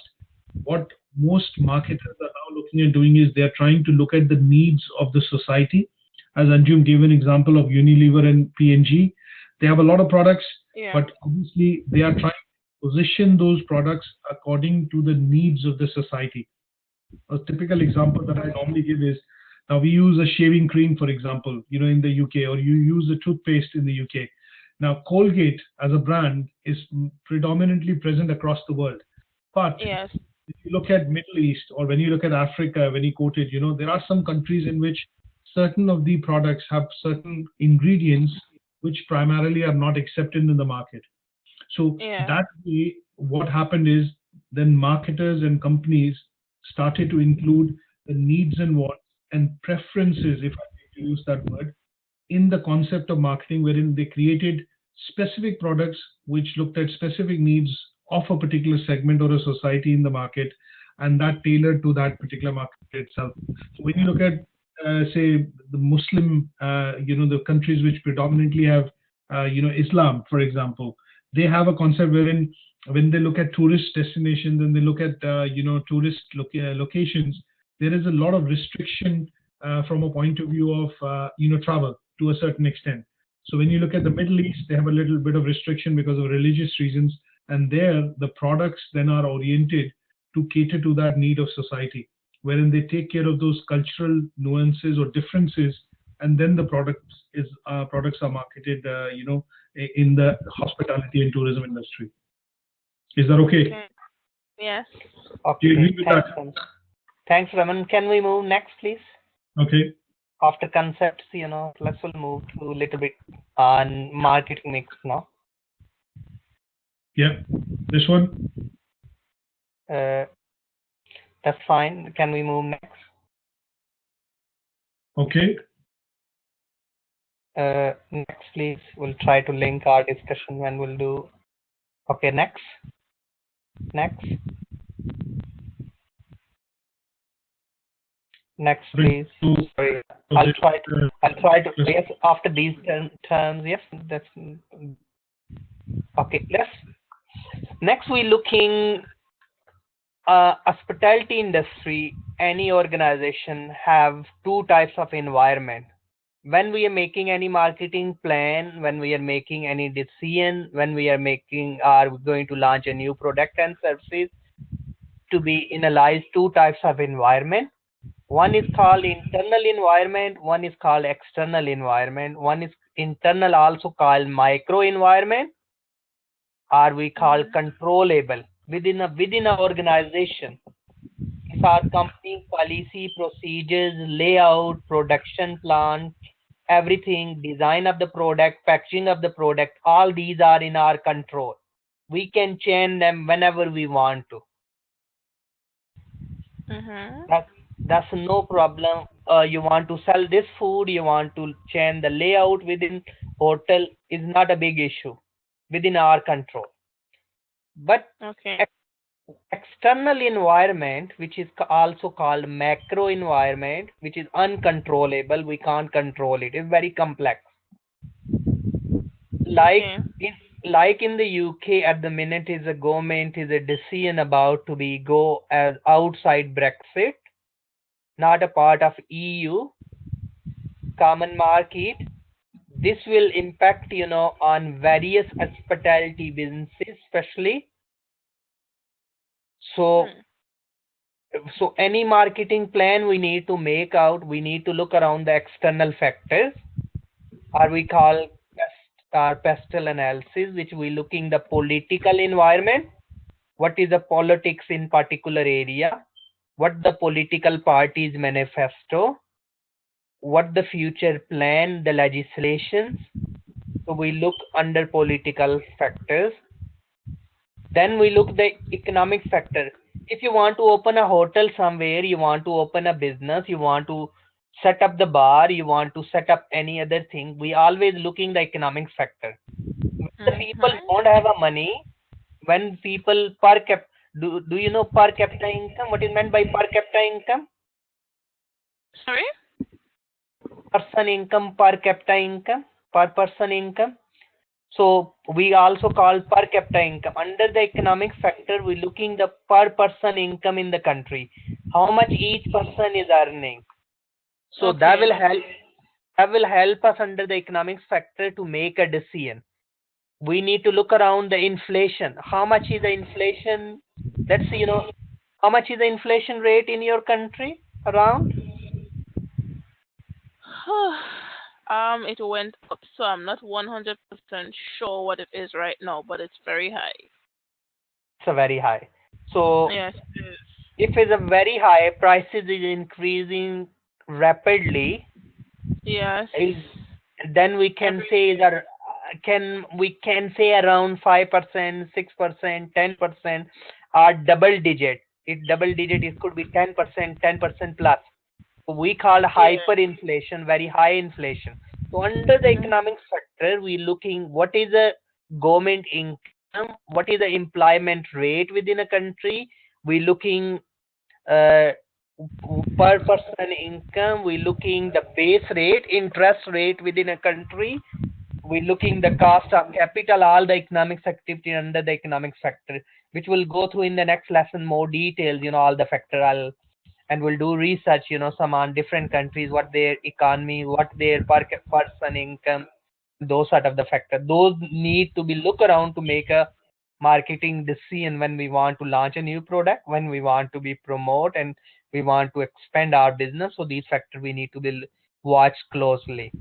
What most marketers are now looking at doing is they are trying to look at the needs of the society. As Anjum gave an example of Unilever and P&G, they have a lot of products, but obviously they are trying to position those products according to the needs of the society. A typical example that I normally give is, now we use a shaving cream, for example, in the UK, or you use a toothpaste in the UK. Now, Colgate as a brand is predominantly present across the world. But if you look at Middle East, or when you look at Africa, when you quoted, there are some countries in which certain of the products have certain ingredients which primarily are not accepted in the market. So that way, what happened is then marketers and companies started to include the needs and wants and preferences, if I may use that word, in the concept of marketing, wherein they created specific products which looked at specific needs of a particular segment or a society in the market, and that tailored to that particular market itself. So when you look at, say, the Muslim, the countries which predominantly have, Islam, for example, they have a concept wherein when they look at tourist destinations and they look at, tourist locations, there is a lot of restriction from a point of view of, travel to a certain extent. So when you look at the Middle East, they have a little bit of restriction because of religious reasons. And there, the products then are oriented to cater to that need of society, wherein they take care of those cultural nuances or differences. And then the products are marketed, in the hospitality and tourism industry. Is that okay? Yes. Okay. Do you agree with that? Thanks, Raman. Can we move next, please? Okay. After concepts, let's move to a little bit on marketing mix now. Yeah. This one? That's fine. Can we move next? Okay. Next, please. We'll try to link our discussion and we'll do. Okay, next. Next, please. Sorry. I'll try to. Yes, after these terms. Yes, that's okay. Next, we're looking. Hospitality industry. Any organization have 2 types of environment. When we are making any marketing plan, when we are making any decision, when we are going to launch a new product and services, to be analyzed 2 types of environment. One is called internal environment, one is called external environment. One is internal, also called micro environment, or we call controllable within an organization. These are company policy, procedures, layout, production plan, everything, design of the product, packaging of the product, all these are in our control. We can change them whenever we want to. That's no problem. You want to sell this food, you want to change the layout within hotel, is not a big issue within our control. But external environment, which is also called macro environment, which is uncontrollable, we can't control it. It's very complex. like Okay. in the UK at the minute is a government is a decision about to be go as outside Brexit, not a part of EU common market. This will impact, on various hospitality businesses, especially. So, Hmm. so any marketing plan we need to make out, we need to look around the external factors, or we call pestle analysis, which we looking the political environment. What is the politics in particular area? What the political party's manifesto? What the future plan, the legislations? So we look under political factors. Then we look the economic factor. If you want to open a hotel somewhere, you want to open a business, you want to set up the bar, you want to set up any other thing, we always looking the economic factor. When the people Mm-hmm. don't have a money, when people do you know per capita income? What is meant by per capita income? Sorry? Person income, per capita income, per person income. So we also call per capita income. Under the economic factor, we're looking the per person income in the country. How much each person is earning. So Okay. that will help us under the economic factor to make a decision. We need to look around the inflation. How much is the inflation? Let's see, how much is the inflation rate in your country around? It went up, so I'm not 100% sure what it is right now, but it's very high. It's a very high. So Yes, it is. if it's a very high, prices is increasing rapidly, Yes. is then we can Every. say that we can say around 5%, 6%, 10%, or double digit. It double digit, it could be 10%, 10% plus. We call Yeah. hyperinflation, very high inflation. So under the Mm. economic sector, we looking what is the government income, what is the employment rate within a country. We looking uh, per person income. We looking the base rate, interest rate within a country. We looking the cost of capital, all the economics activity under the economic sector, which will go through in the next lesson more details. All the factor. And we'll do research, some on different countries, what their economy, what their person income, those sort of the factor. Those need to be look around to make a marketing decision when we want to launch a new product, when we want to be promote, and we want to expand our business. So these factors we need to be watch closely.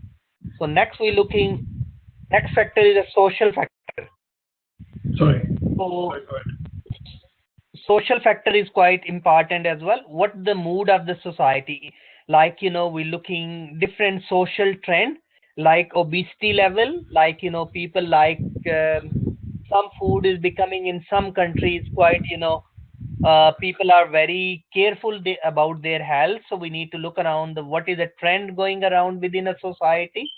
So next factor is a social factor. Sorry. So Sorry, go ahead. social factor is quite important as well. What the mood of the society, like, we're looking different social trend, like obesity level, like, people like some food is becoming in some countries quite, people are very careful about their health. So we need to look around what is the trend going around within a society.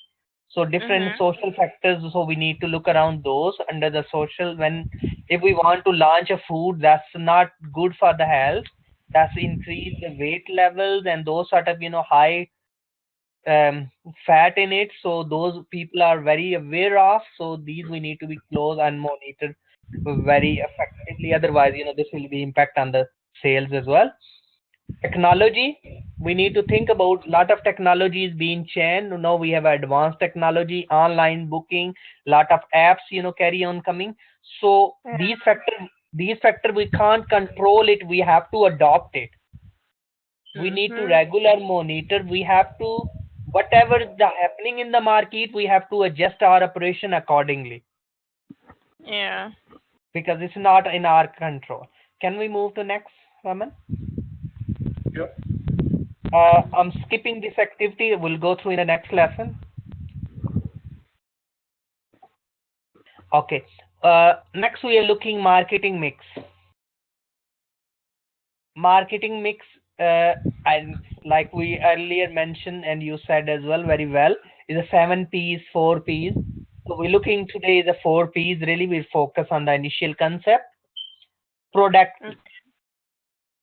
So different Mhm. social factors, so we need to look around those under the social. When if we want to launch a food that's not good for the health, that's increase the weight levels and those sort of, high um, fat in it, so those people are very aware of. So these we need to be close and monitor very effectively, otherwise, this will be impact on the sales as well. Technology, we need to think about lot of technologies being changed. Now we have advanced technology, online booking, lot of apps, carry on coming. So Yeah. these factor we can't control it, we have to adopt it. We need to Mhm. regular monitor. We have to, whatever the happening in the market, we have to adjust our operation accordingly, Yeah. because it's not in our control. Can we move to next, Raman? Yeah. I'm skipping this activity. We'll go through in the next lesson. Okay. Next we are looking marketing mix. Marketing mix, and like we earlier mentioned and you said as well very well, is a 7 P's, 4 P's. So we're looking today the 4 P's. Really, we focus on the initial concept. Product. Mm.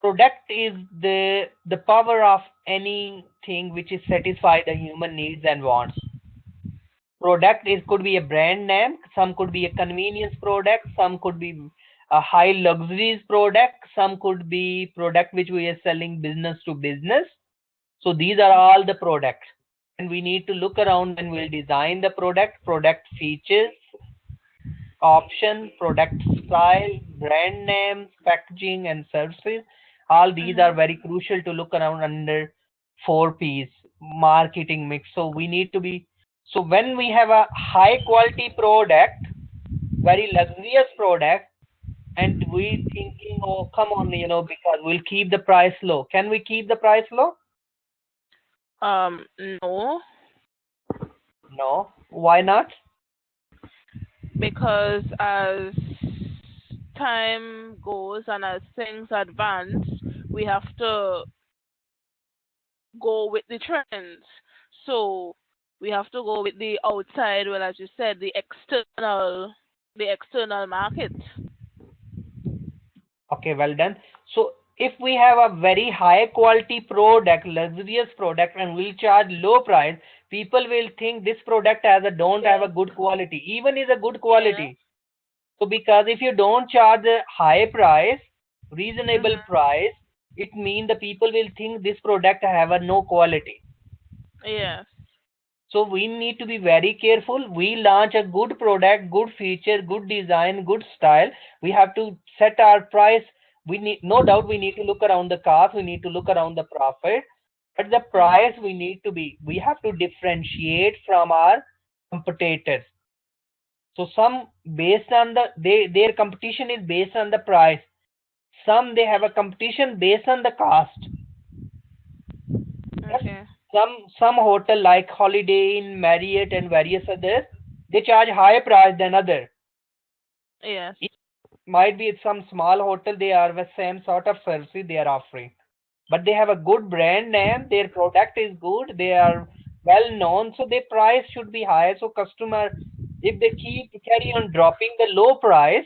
Product is the power of anything which is satisfy the human needs and wants. Product is could be a brand name, some could be a convenience product, some could be a high luxuries product, some could be product which we are selling business to business. So these are all the products, and we need to look around when we'll design the product features, option, product style, brand names, packaging, and services. All these are very crucial to look around under 4Ps, marketing mix. So we need to be, so when we have a high quality product, very luxurious product, and we thinking, oh, come on, because we'll keep the price low. Can we keep the price low? No. No. Why not? Because as time goes and as things advance, we have to go with the trends. So we have to go with the outside, well, as you said, the external market. Okay, well done. So if we have a very high quality product, luxurious product, and we'll charge low price, people will think this product don't have a good quality, even is a good quality. So because if you don't charge a high price, reasonable price, it means the people will think this product have a no quality. Yes. So we need to be very careful. We launch a good product, good feature, good design, good style. We have to set our price. We need, no doubt, we need to look around the cost. We need to look around the profit. But the price we have to differentiate from our competitors. So some based on their competition is based on the price. Some they have a competition based on the cost. Okay. Some hotel like Holiday Inn, Marriott, and various others, they charge higher price than other. Yes. It might be some small hotel, they are the same sort of service they are offering, but they have a good brand name, their product is good, they are well known, so their price should be higher. So customer, if they carry on dropping the low price,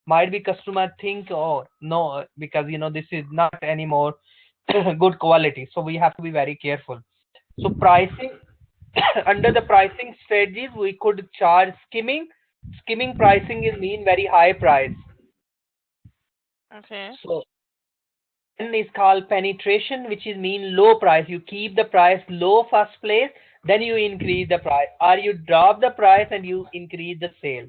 might be customer think, oh no, because this is not anymore good quality. So we have to be very careful. So pricing, under the pricing strategies, we could charge skimming. Skimming pricing is mean very high price. Okay. So then is called penetration, which is mean low price. You keep the price low first place, then you increase the price, or you drop the price and you increase the sale.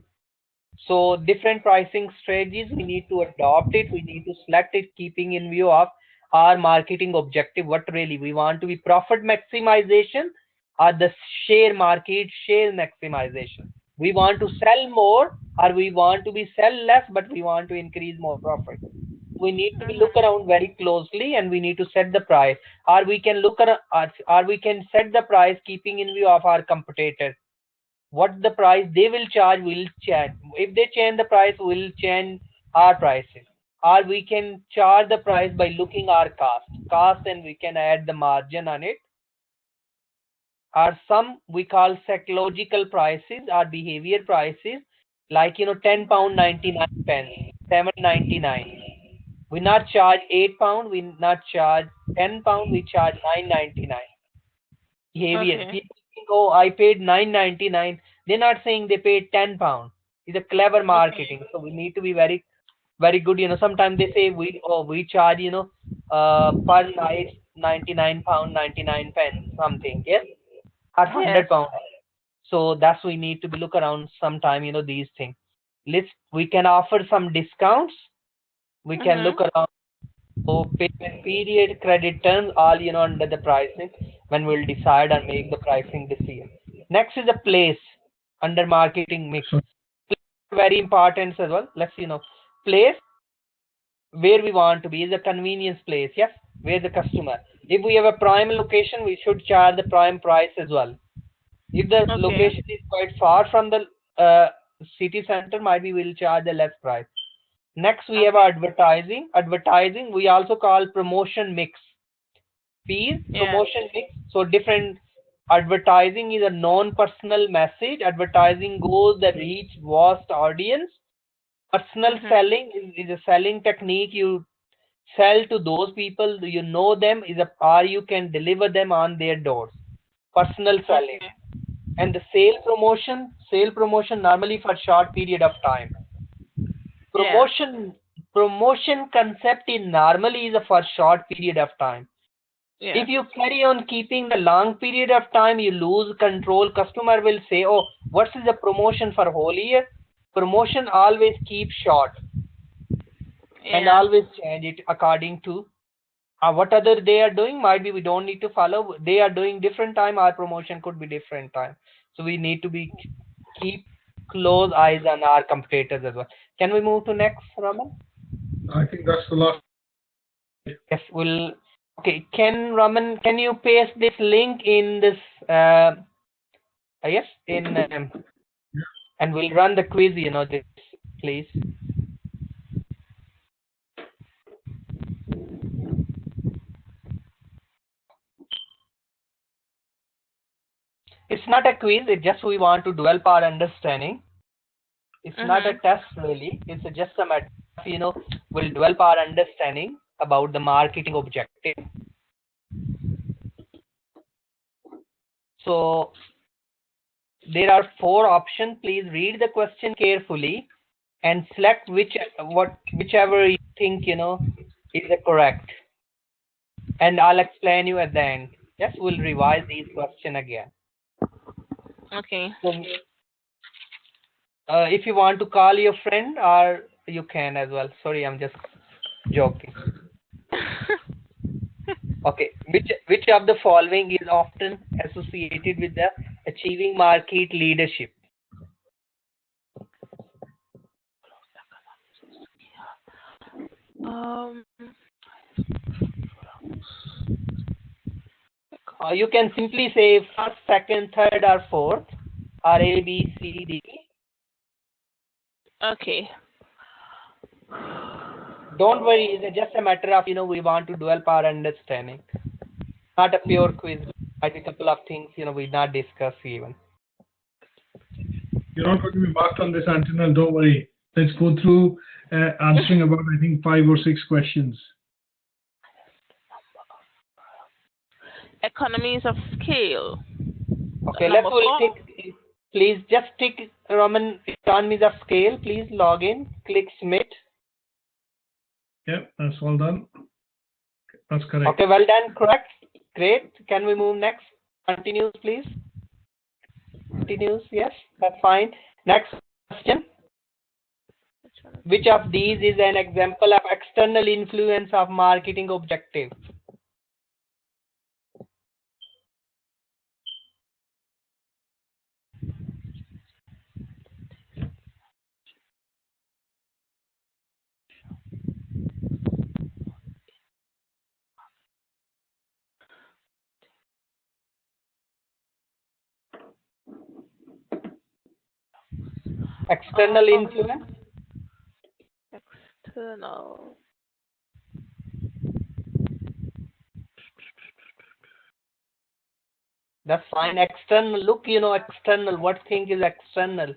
So different pricing strategies, we need to adopt it. We need to select it, keeping in view of our marketing objective. What really we want to be, profit maximization or the share maximization. We want to sell more, or we want to be sell less, but we want to increase more profit. We need to look around very closely, and we need to set the price, or we can look around, or we can set the price keeping in view of our competitors. What the price they will charge, will change. If they change the price, we'll change our prices. Or we can charge the price by looking our cost, and we can add the margin on it. Or some we call psychological prices or behavior prices, like £10 99 pence, £7.99. We not charge £8, we not charge £10, we charge £9.99. Behavior. Okay. People think, oh, I paid £9.99. They're not saying they paid £10. It's a clever marketing. So we need to be very, very good. Sometimes they say we charge per night £99 99 pence something, yes, or £100. So that's we need to be look around sometime. These things. We can offer some discounts. We can look around. So payment period, credit terms, all under the pricing when we'll decide and make the pricing decision. Next is the place under marketing mix. Very important as well. Let's place where we want to be is a convenience place. Yes, where the customer. If we have a prime location, we should charge the prime price as well. If the location is quite far from the city center, might be we'll charge a less price. Next, we have advertising. Advertising, we also call promotion mix. Fees, promotion mix. So different advertising is a non-personal message. Advertising goes the reach vast audience. Personal selling is a selling technique. You sell to those people, you know them, or you can deliver them on their doors. Personal selling. And the sale promotion normally for short period of time. Yeah. Promotion concept in normally is for short period of time. Yeah. If you carry on keeping the long period of time, you lose control. Customer will say, oh, what is the promotion for whole year? Promotion always keep short and Yeah. always change it according to what other they are doing. Might be we don't need to follow. They are doing different time. Our promotion could be different time. So we need to be keep close eyes on our competitors as well. Can we move to next, Raman? I think that's the last. Yes, we'll. Okay, Raman, can you paste this link in this? Yes, in and we'll run the quiz. This, please. It's not a quiz. It's just we want to develop our understanding. It's not a test really. It's just a matter of, we'll develop our understanding about the marketing objective. So there are 4 options. Please read the question carefully and select whichever you think is the correct. And I'll explain you at the end. Yes, we'll revise these questions again. Okay. So, if you want to call your friend, or you can as well. Sorry, I'm just joking. Okay, which of the following is often associated with the achieving market leadership? You can simply say first, second, third, or fourth, or A, B, C, D. Okay. Don't worry, it's just a matter of, we want to develop our understanding. Not a pure quiz. Might be a couple of things, we not discuss even. You're not going to be marked on this, Antonel. Don't worry. Let's go through answering about, I think, 5 or 6 questions. Economies of scale. Okay, please just tick Roman economies of scale. Please log in, click submit. Yep, that's all done. That's correct. Okay, well done, correct. Great. Can we move next? Continues, please. Continues, yes, that's fine. Next question. Which of these is an example of external influence of marketing objective? External influence? External. That's fine. External. Look, external. What thing is external?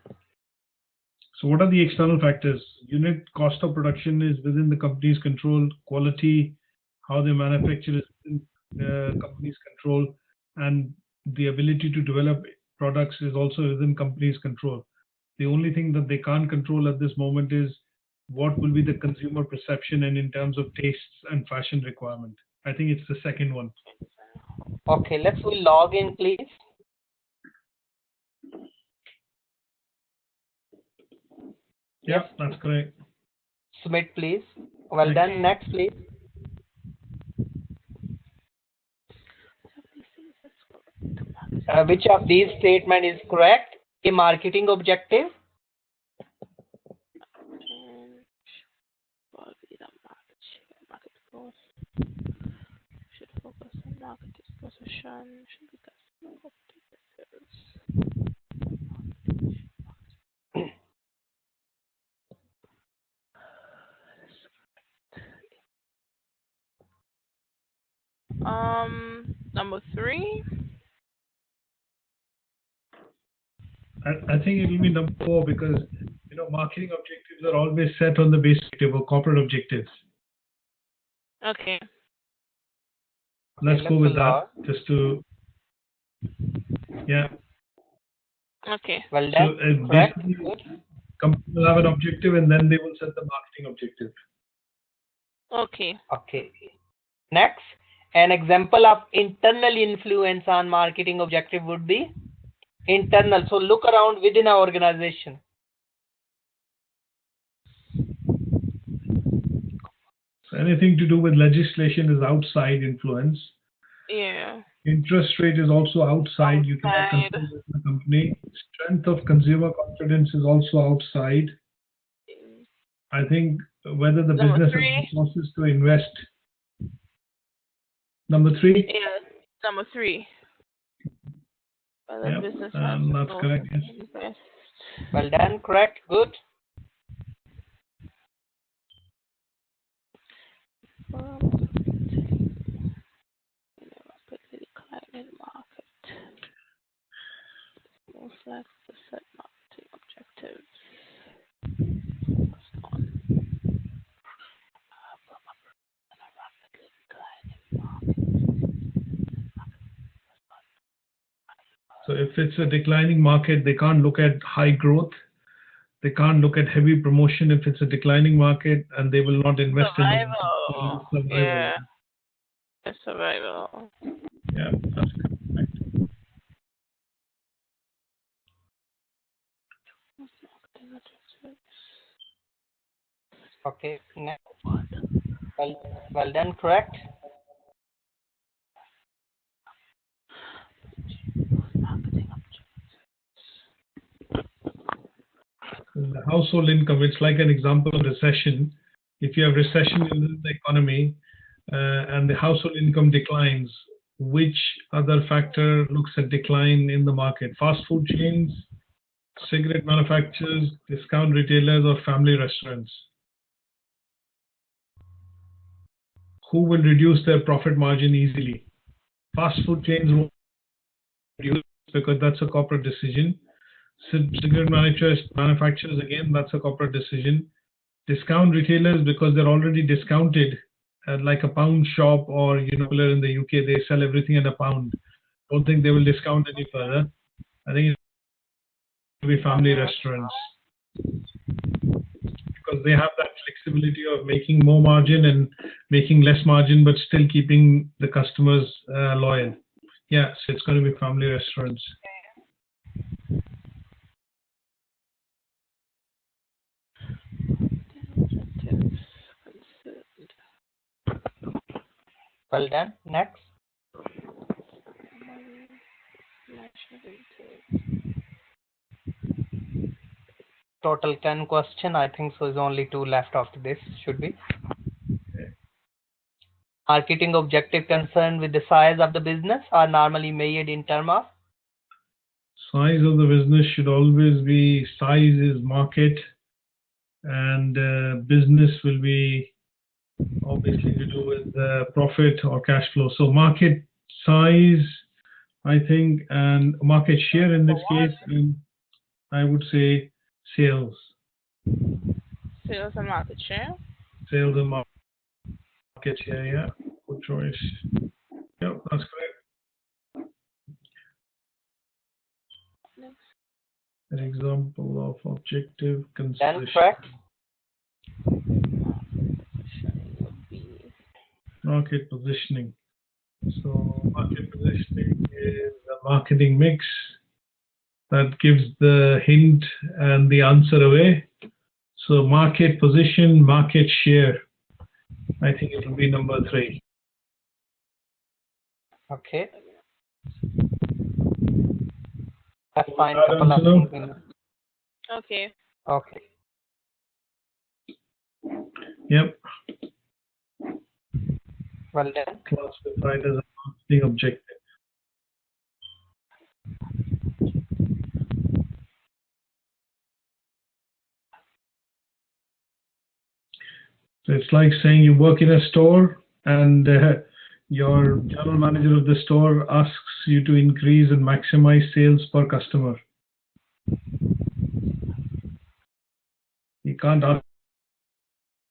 So what are the external factors? Unit cost of production is within the company's control. Quality, how they manufacture is within the company's control. And the ability to develop products is also within company's control. The only thing that they can't control at this moment is what will be the consumer perception and in terms of tastes and fashion requirement. I think it's the second one. Okay, we'll log in, please. Yes, that's correct. Submit, please. Well done. Next, please. Which of these statement is correct? A marketing objective. Should focus on market position. Should be customer number 3. I think it will be number 4 because marketing objectives are always set on the basic or corporate objectives. Okay. Let's go with that. Just to Okay. Well So done. Correct. basically, Good. companies will have an objective and then they will set the marketing objective. Okay. Okay. Next, an example of internal influence on marketing objective would be internal. So look around within our organization. So anything to do with legislation is outside influence. Yeah. Interest rate is also outside. You cannot Outside. control it in the company. Strength of consumer confidence is also outside. I think whether the Number business has 3. resources to invest. Number 3. Yeah. Number 3. Yep, Business and that's correct. Yes. Yes. Well done. Correct. Good. Rapidly declining market. Most likely to set marketing objectives. So if it's a declining market, they can't look at high growth. They can't look at heavy promotion if it's a declining market, and they will not invest Survival. in survival. Yeah. Survival. Yeah, that's correct. Okay. Next. Well done. Correct. The household income, it's like an example of recession. If you have recession in the economy and the household income declines, which other factor looks at decline in the market? Fast food chains, cigarette manufacturers, discount retailers, or family restaurants? Who will reduce their profit margin easily? Fast food chains won't reduce because that's a corporate decision. Cigarette manufacturers, again, that's a corporate decision. Discount retailers, because they're already discounted, like a pound shop or in the UK, they sell everything at a pound. Don't think they will discount any further. I think it will be family restaurants because they have that flexibility of making more margin and making less margin, but still keeping the customers loyal. Yeah, so it's going to be family restaurants. Well done. Next. Total 10 question. I think so is only 2 left after this. Should be. Marketing objective concerned with the size of the business are normally measured in terms of Size of the business should always be, size is market, and business will be obviously to do with profit or cash flow. So market size, I think, and market share in this case, and I would say sales. Sales and market share. Sales and market share, yeah. Good choice. Yeah, that's correct. An example of objective consideration. correct. Market positioning. So market positioning is a marketing mix that gives the hint and the answer away. So market position, market share. I think it will be number 3. Okay. That's fine. Okay. Okay. Yep. Well done. Classified as a marketing objective. So it's like saying you work in a store and your general manager of the store asks you to increase and maximize sales per customer. He can't ask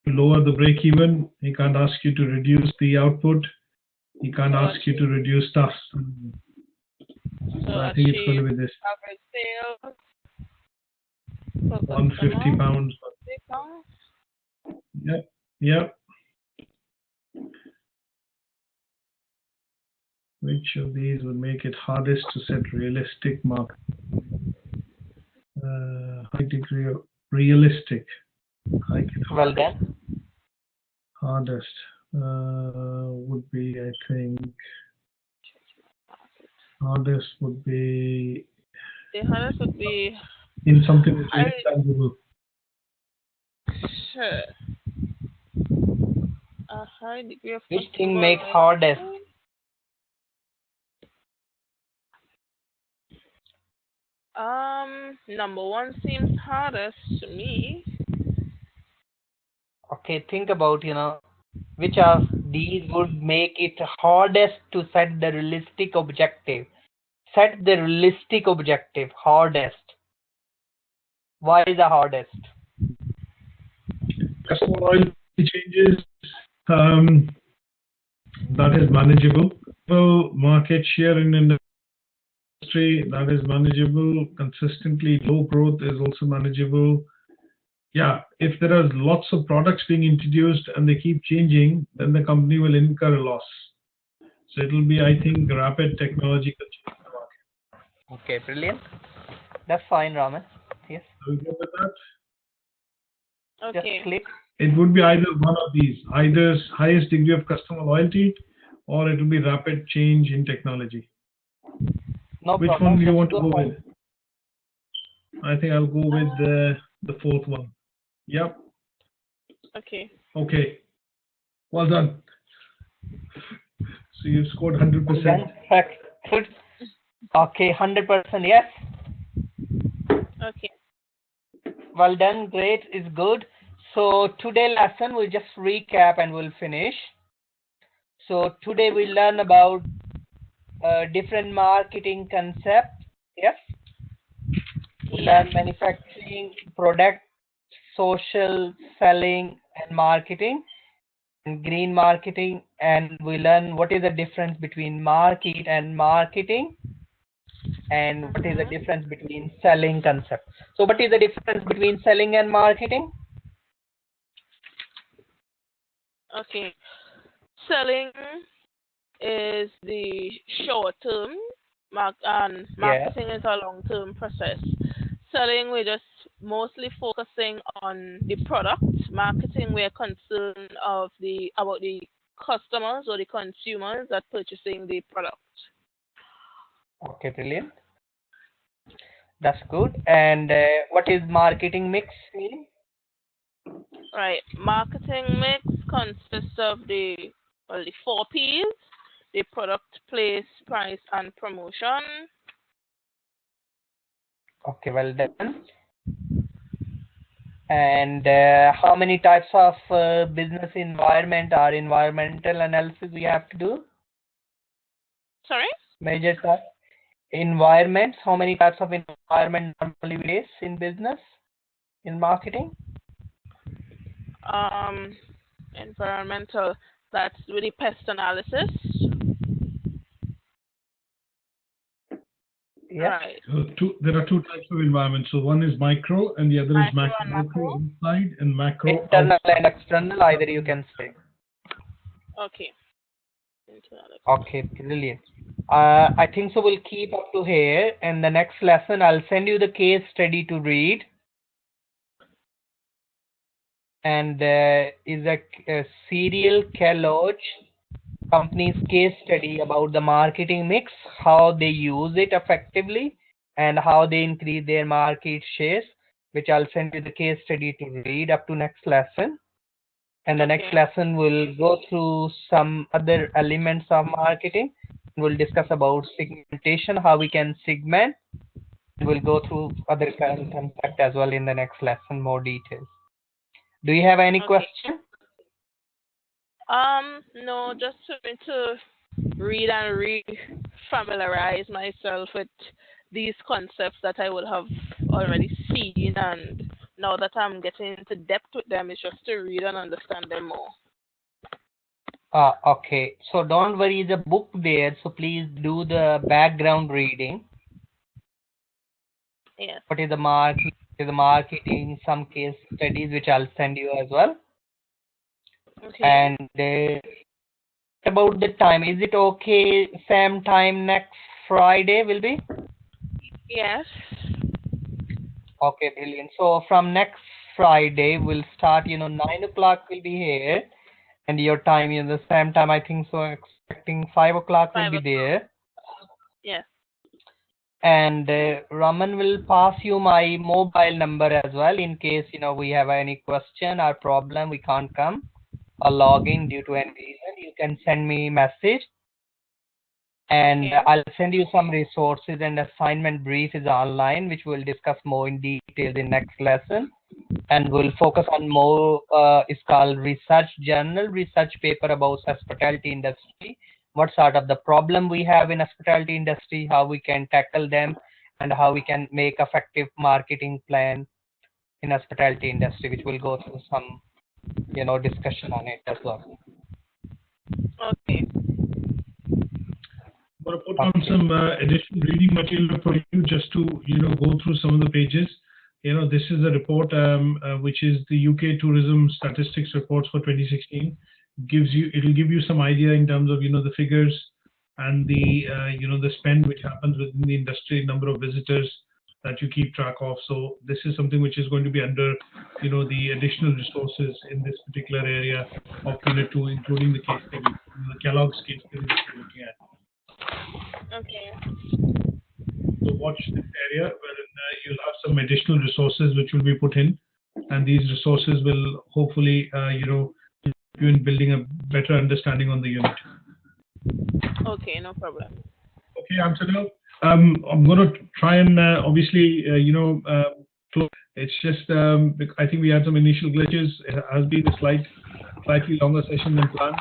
you to lower the break even. He can't ask you to reduce the output. He can't ask you to reduce tasks. So I think it's going to achieve be this average sales per £150. customer. Yep, yep. Which of these would make it hardest to set realistic mark? High degree of realistic. Well done. Hardest would be, I think, hardest would be The hardest would be in something that's really tangible. sure. A high degree of Which thing make hardest? Number one seems hardest to me. Okay, think about, which of these would make it hardest to set the realistic objective. Set the realistic objective, hardest. Why the hardest? Customer loyalty changes, that is manageable. Market share in industry, that is manageable. Consistently low growth is also manageable. Yeah, if there are lots of products being introduced and they keep changing, then the company will incur a loss. So it will be, I think, rapid technological change in the market. Okay, brilliant. That's fine, Raman. Yes. Are we good with that? Okay. Just click. It would be either one of these, either highest degree of customer loyalty, or it will be rapid change in technology. No Which problem. one do you Just want to go go ahead. with? I think I'll go with the fourth one. Yep. Okay. Okay. Well done. So you've scored 100%. Good. Okay, 100% yes. Okay. Well done. Great. Is good. So today lesson we'll just recap and we'll finish. So today we learn about different marketing concepts. Yes. We learn manufacturing, product, social, selling, and marketing, and green marketing, and we learn what is the difference between market and marketing, and what is the difference between selling concept. So what is the difference between selling and marketing? Okay. Selling is the short term, and marketing is a long term process. Selling, we're just mostly focusing on the product. Marketing, we're concerned about the customers or the consumers that purchasing the product. Okay, brilliant. That's good. And what is marketing mix meaning? Right. Marketing mix consists of the 4 P's: the product, place, price, and promotion. Okay, well done. And how many types of business environment or environmental analysis we have to do? Sorry? Major type. Environments, how many types of environment normally we face in business, in marketing? Environmental, that's really pest analysis. Yes. Right. There are 2 types of environment. So one is micro and the other is macro. Micro inside and macro internal outside. and external, either you can say. Okay. Okay, brilliant. I think so we'll keep up to here, and the next lesson I'll send you the case study to read. And is a Cereal Kellogg company's case study about the marketing mix, how they use it effectively, and how they increase their market shares, which I'll send you the case study to read up to next lesson. And the next lesson will go through some other elements of marketing. We'll discuss about segmentation, how we can segment. We'll go through other concept as well in the next lesson, more details. Do you have any question? No, just for me to read and re-familiarize myself with these concepts that I would have already seen, and now that I'm getting into depth with them, it's just to read and understand them more. Okay. So don't worry, the book there. So please do the background reading. Yes. What is the marketing, some case studies which I'll send you as well. Okay. And about the time, is it okay? Same time next Friday will be? Yes. Okay, brilliant. So from next Friday, we'll start, 9 o'clock will be here. And your time, the same time, I think so, expecting 5 o'clock will 5 be o'clock. there. Yes. And Raman will pass you my mobile number as well in case, we have any question or problem, we can't come or log in due to any reason. You can send me message. And Okay. I'll send you some resources, and assignment brief is online, which we'll discuss more in detail in next lesson. And we'll focus on more, it's called research journal, research paper about hospitality industry. What sort of the problem we have in hospitality industry, how we can tackle them, and how we can make effective marketing plan in hospitality industry, which will go through some, discussion on it as well. Okay. I'm going to put on some additional reading material for you just to go through some of the pages. This is a report which is the UK Tourism Statistics Reports for 2016. It'll give you some idea in terms of the figures and the the spend which happens within the industry, number of visitors that you keep track of. So this is something which is going to be under the additional resources in this particular area of Unit 2, including the case study, the Kellogg's case study that we're looking at. Okay. So watch this area wherein you'll have some additional resources which will be put in, and these resources will hopefully help you in building a better understanding on the unit. Okay, no problem. Okay, Amsterdam. I'm going to try and obviously close. It's just I think we had some initial glitches. It has been a slightly longer session than planned,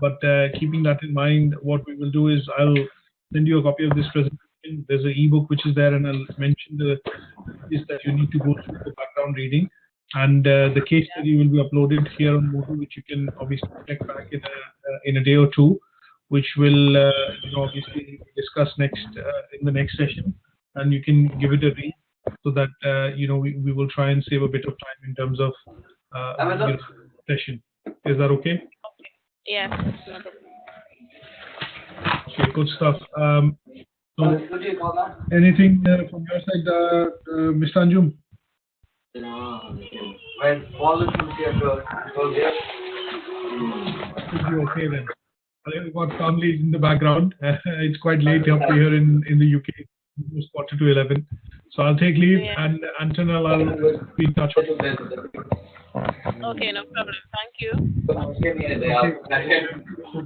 but keeping that in mind, what we will do is I'll send you a copy of this presentation. There's an ebook which is there, and I'll mention the is that you need to go through the background reading, and the case study will be uploaded here on Moodle, which you can obviously check back in a day or two, which will obviously discuss next in the next session, and you can give it a read so that we will try and save a bit of time in terms of session. Is that okay? Yeah. Okay, good stuff. So, anything from your side, Mr. Anjum? Okay then. I think we've got families in the background. It's quite late up here in the UK. It's 10:45. So I'll take leave, and Antonel, I'll be in touch with you. Okay, no problem. Thank you. Okay.